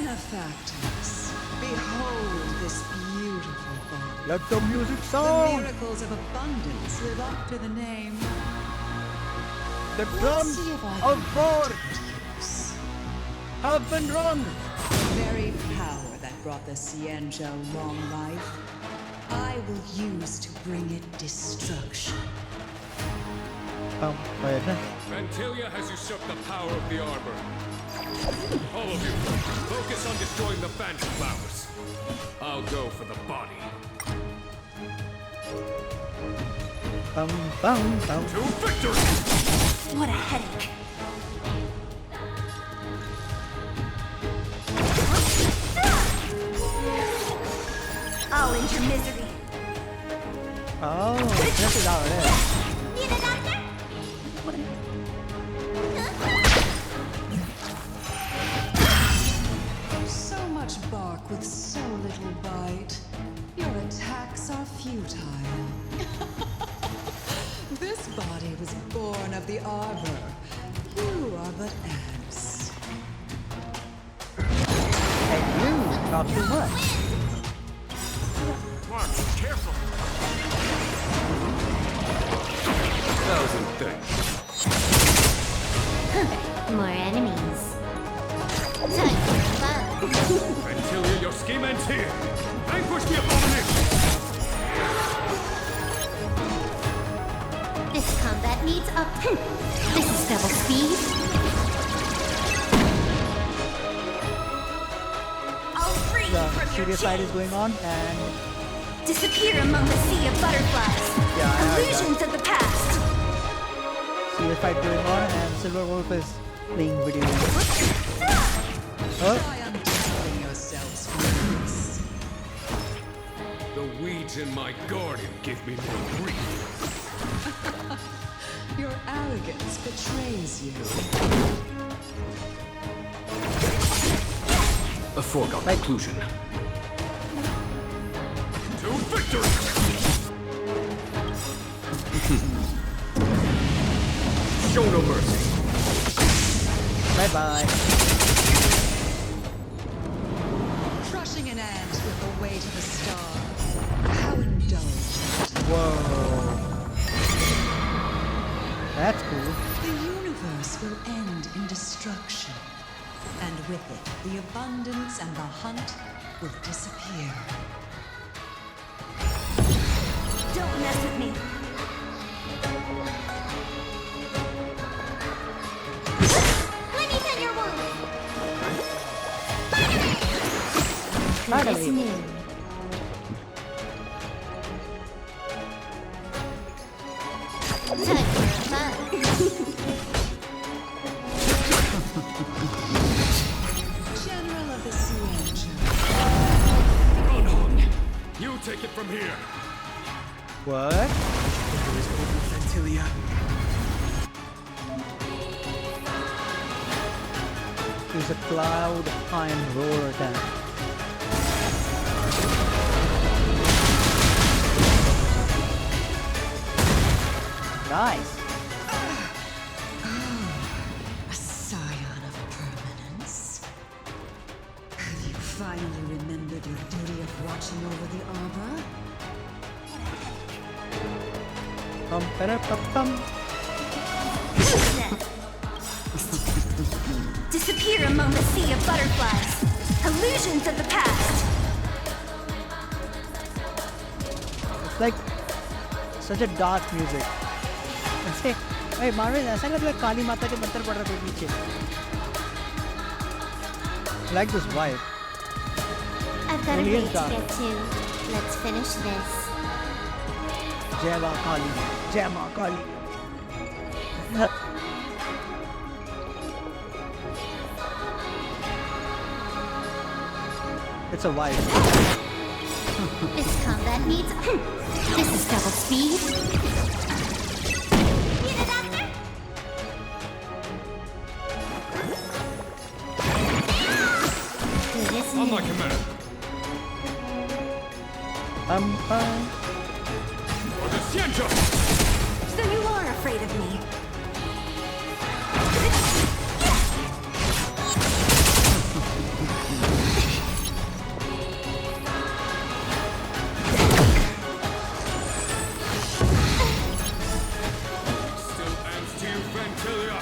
Benefactors, behold this beautiful body. Let the music The sound. miracles of abundance live up to the name. The Let's drums see if I of can war put it to use. have been rung. The very power that brought the Xianzhou long life, I will use to bring it destruction. Fantilia has usurped the power of the Arbor. All of you, focus on destroying the Phantom Flowers. I'll go for the body. To victory! What a headache. I'll end your misery. Oh, this is how it is. Need a doctor? So much bark with so little bite. Your attacks are futile. This body was born of the Arbor. You are but ants. And you talk too much. Mark, careful! Thousand thanks. More enemies. Time for fun. Fantilia, your scheme ends here! Vanquish the abomination! This combat needs up. This is double speed. I'll free you The from your serious side is chains. going on, and Disappear among the sea of butterflies. Yeah, I heard Illusions of the past. serious fight going on, and Silver Wolf is playing video games. Try untangling yourselves from this. The weeds in my garden give me more grief. Your arrogance betrays you. A foregone conclusion. To victory! Show no mercy. Bye-bye. Crushing an ant with the weight of a star. How indulgent. Whoa. That's cool. The universe will end in destruction. And with it, the abundance and the hunt will disappear. Don't mess with me. Let me tend your wound. Finally. Who is new? Time for a fun. General of the Cienjo. Ronhorn, you take it from here. What? Ventilia. There's a cloud iron roar attack. Nice. A scion of permanence. Have you finally remembered your duty of watching over the arbor? Pum-pa-da-pum-pum. Disappear among the sea of butterflies. Illusions of the past. It's like such a dark music. ऐसे भाई Marvel ऐसा लग रहा है काली माता के मंत्र पढ़ रहे थे पीछे. Like this vibe. I've got a Really is date to dark. get to. Let's finish this. Jai Ma Kali. Jai Ma Kali. It's a vibe. This combat needs. This is double speed. Need a doctor? Good, isn't On it? my command. For the Cienjo! So you are afraid of me. Still adds to you, Vantilia.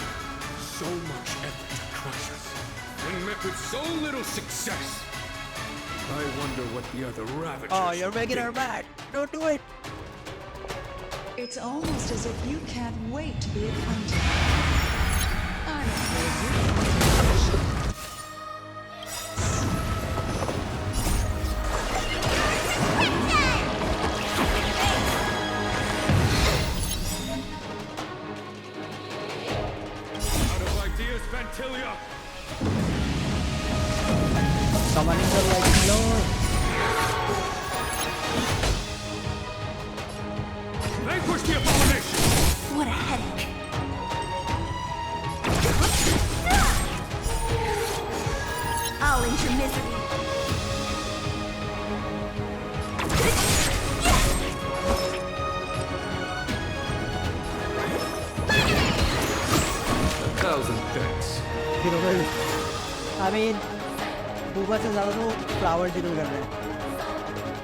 So much effort to crush us, and met with so little success. I wonder what the other Ravagers Oh, you're making think. her mad. Don't do it. It's almost as if you can't wait to be acquainted. I'm afraid you Out of ideas, Vantilia. Summoning the lightning lord. Vanquish the abomination. What a headache. I'll end your misery. A thousand thanks. I mean, Booba से ज़्यादा तो flower जरूर कर रहे हैं.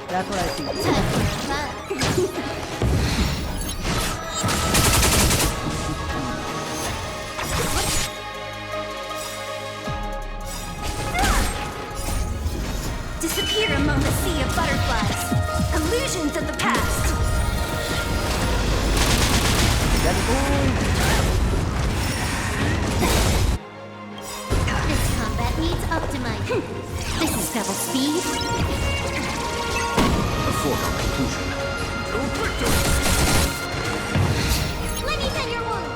That's what I think. Disappear among the sea of butterflies. Illusions of the past. This combat needs optimizing. This is double speed. A foregone conclusion. To victory! Let me tend your wound.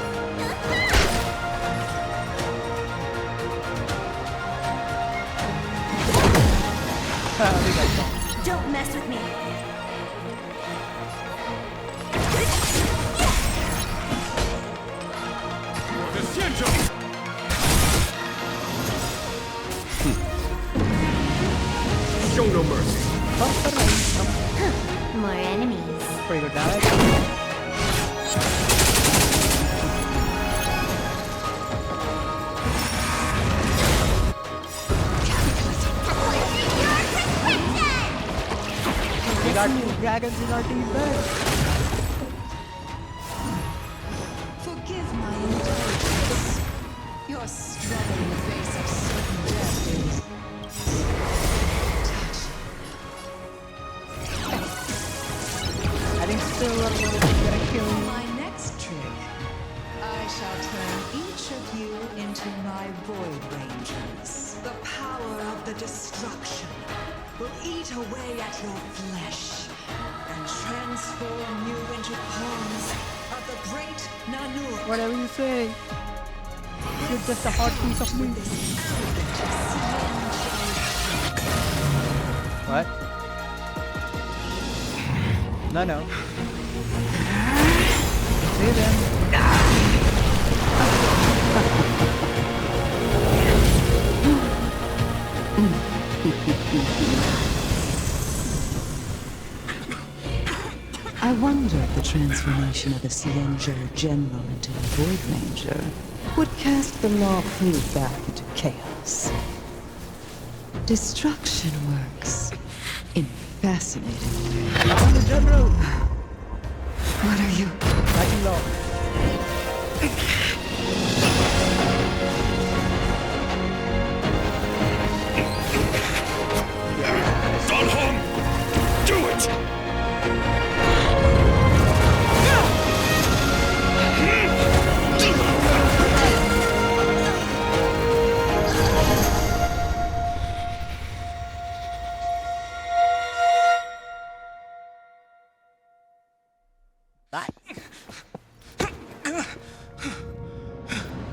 The Xianzhou! Show no mercy. More enemies. Pretty good damage. We got 2 dragons in our team bed. Forgive my indulgence. Your struggle in the face of certain death is I think still gonna kill you. my next trick. I shall turn each of you into my Void Rangers. The power of the destruction will eat away at your flesh and transform you into pawns of the great Nanur. Whatever you say. You're just a hot piece of meat. What? No. See them. I wonder if the transformation of the Xianzhou General into a Void Ranger would cast the Law Fu back into chaos. Destruction works in fascinating ways. General! What are you? Fighting law. Dan Heng! Do it!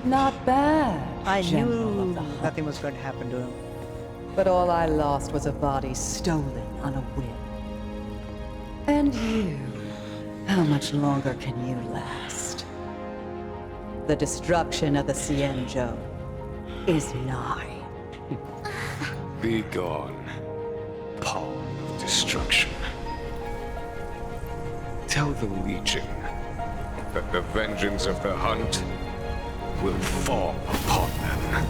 Not bad. I General of knew the Hunt. nothing was going to happen to him. But all I lost was a body stolen on a whim. And you, how much longer can you last? The destruction of the Xianzhou is nigh. Be gone, pawn of destruction. Tell the Legion that the vengeance of the Hunt will fall upon them.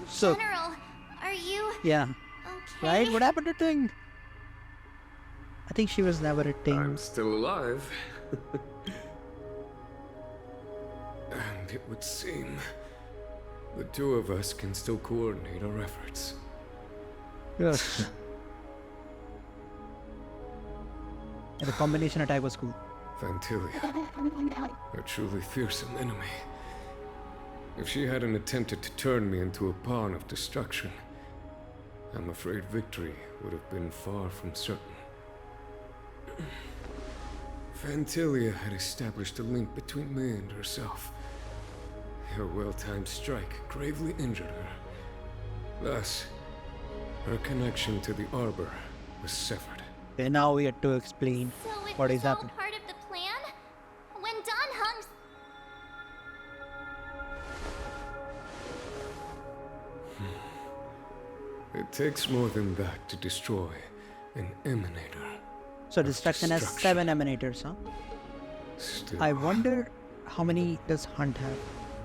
So, General, are you yeah. okay? Right? What happened to Ting? I think she was never a Ting. I'm still alive. And it would seem the two of us can still coordinate our efforts. Yes. And the combination attack was cool. Vantilia, a truly fearsome enemy. If she hadn't attempted to turn me into a pawn of destruction, I'm afraid victory would have been far from certain. Vantilia had established a link between me and herself. Her well-timed strike gravely injured her. Thus, her connection to the Arbor was severed. Okay, now we have to explain So it what was is all happening. part of the plan? When Dan Heng's... It takes more than that to destroy an emanator. So destruction has 7 emanators, huh? Still, I wonder how many does Hunt have?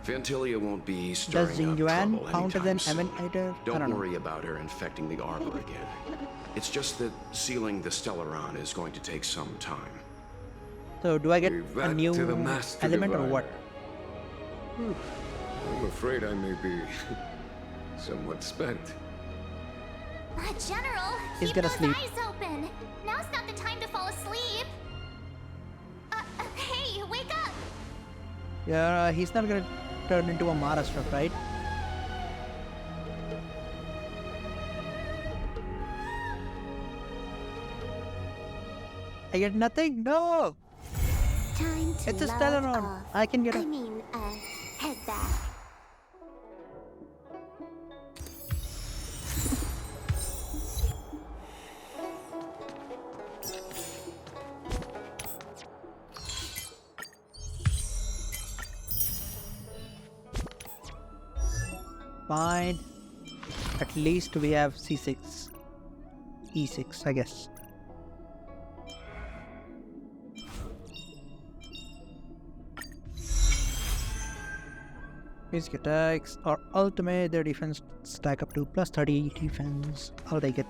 Vantilia won't be Does stirring Jing up Yuan trouble count as an anytime soon. emanator? I Don't don't know. worry about her infecting the Arbor again. It's just that sealing the Stellaron is going to take some time. So do I get Leave a that new to the Master element or Diviner. what? I'm afraid I may be somewhat spent. General, He's keep gonna those sleep. eyes open. Now's not the time to fall asleep. Hey, wake up! Yeah, he's not gonna turn into a Mara struck, right? I get nothing? No! Time to It's a log Stellaron. off. I can get I a... mean, head back. Fine. At least we have C6. E6, I guess. Basic attacks or ultimate, their defense stack up to plus 30 defense. I'll take it.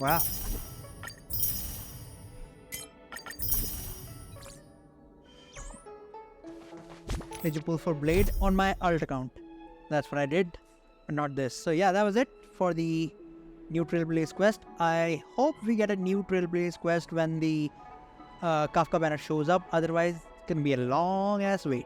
Wow. Did you pull for blade on my alt account? That's what I did, but not this. So yeah, that was it for the new Trailblaze quest. I hope we get a new Trailblaze quest when the Kafka banner shows up. Otherwise, it's gonna be a long ass wait.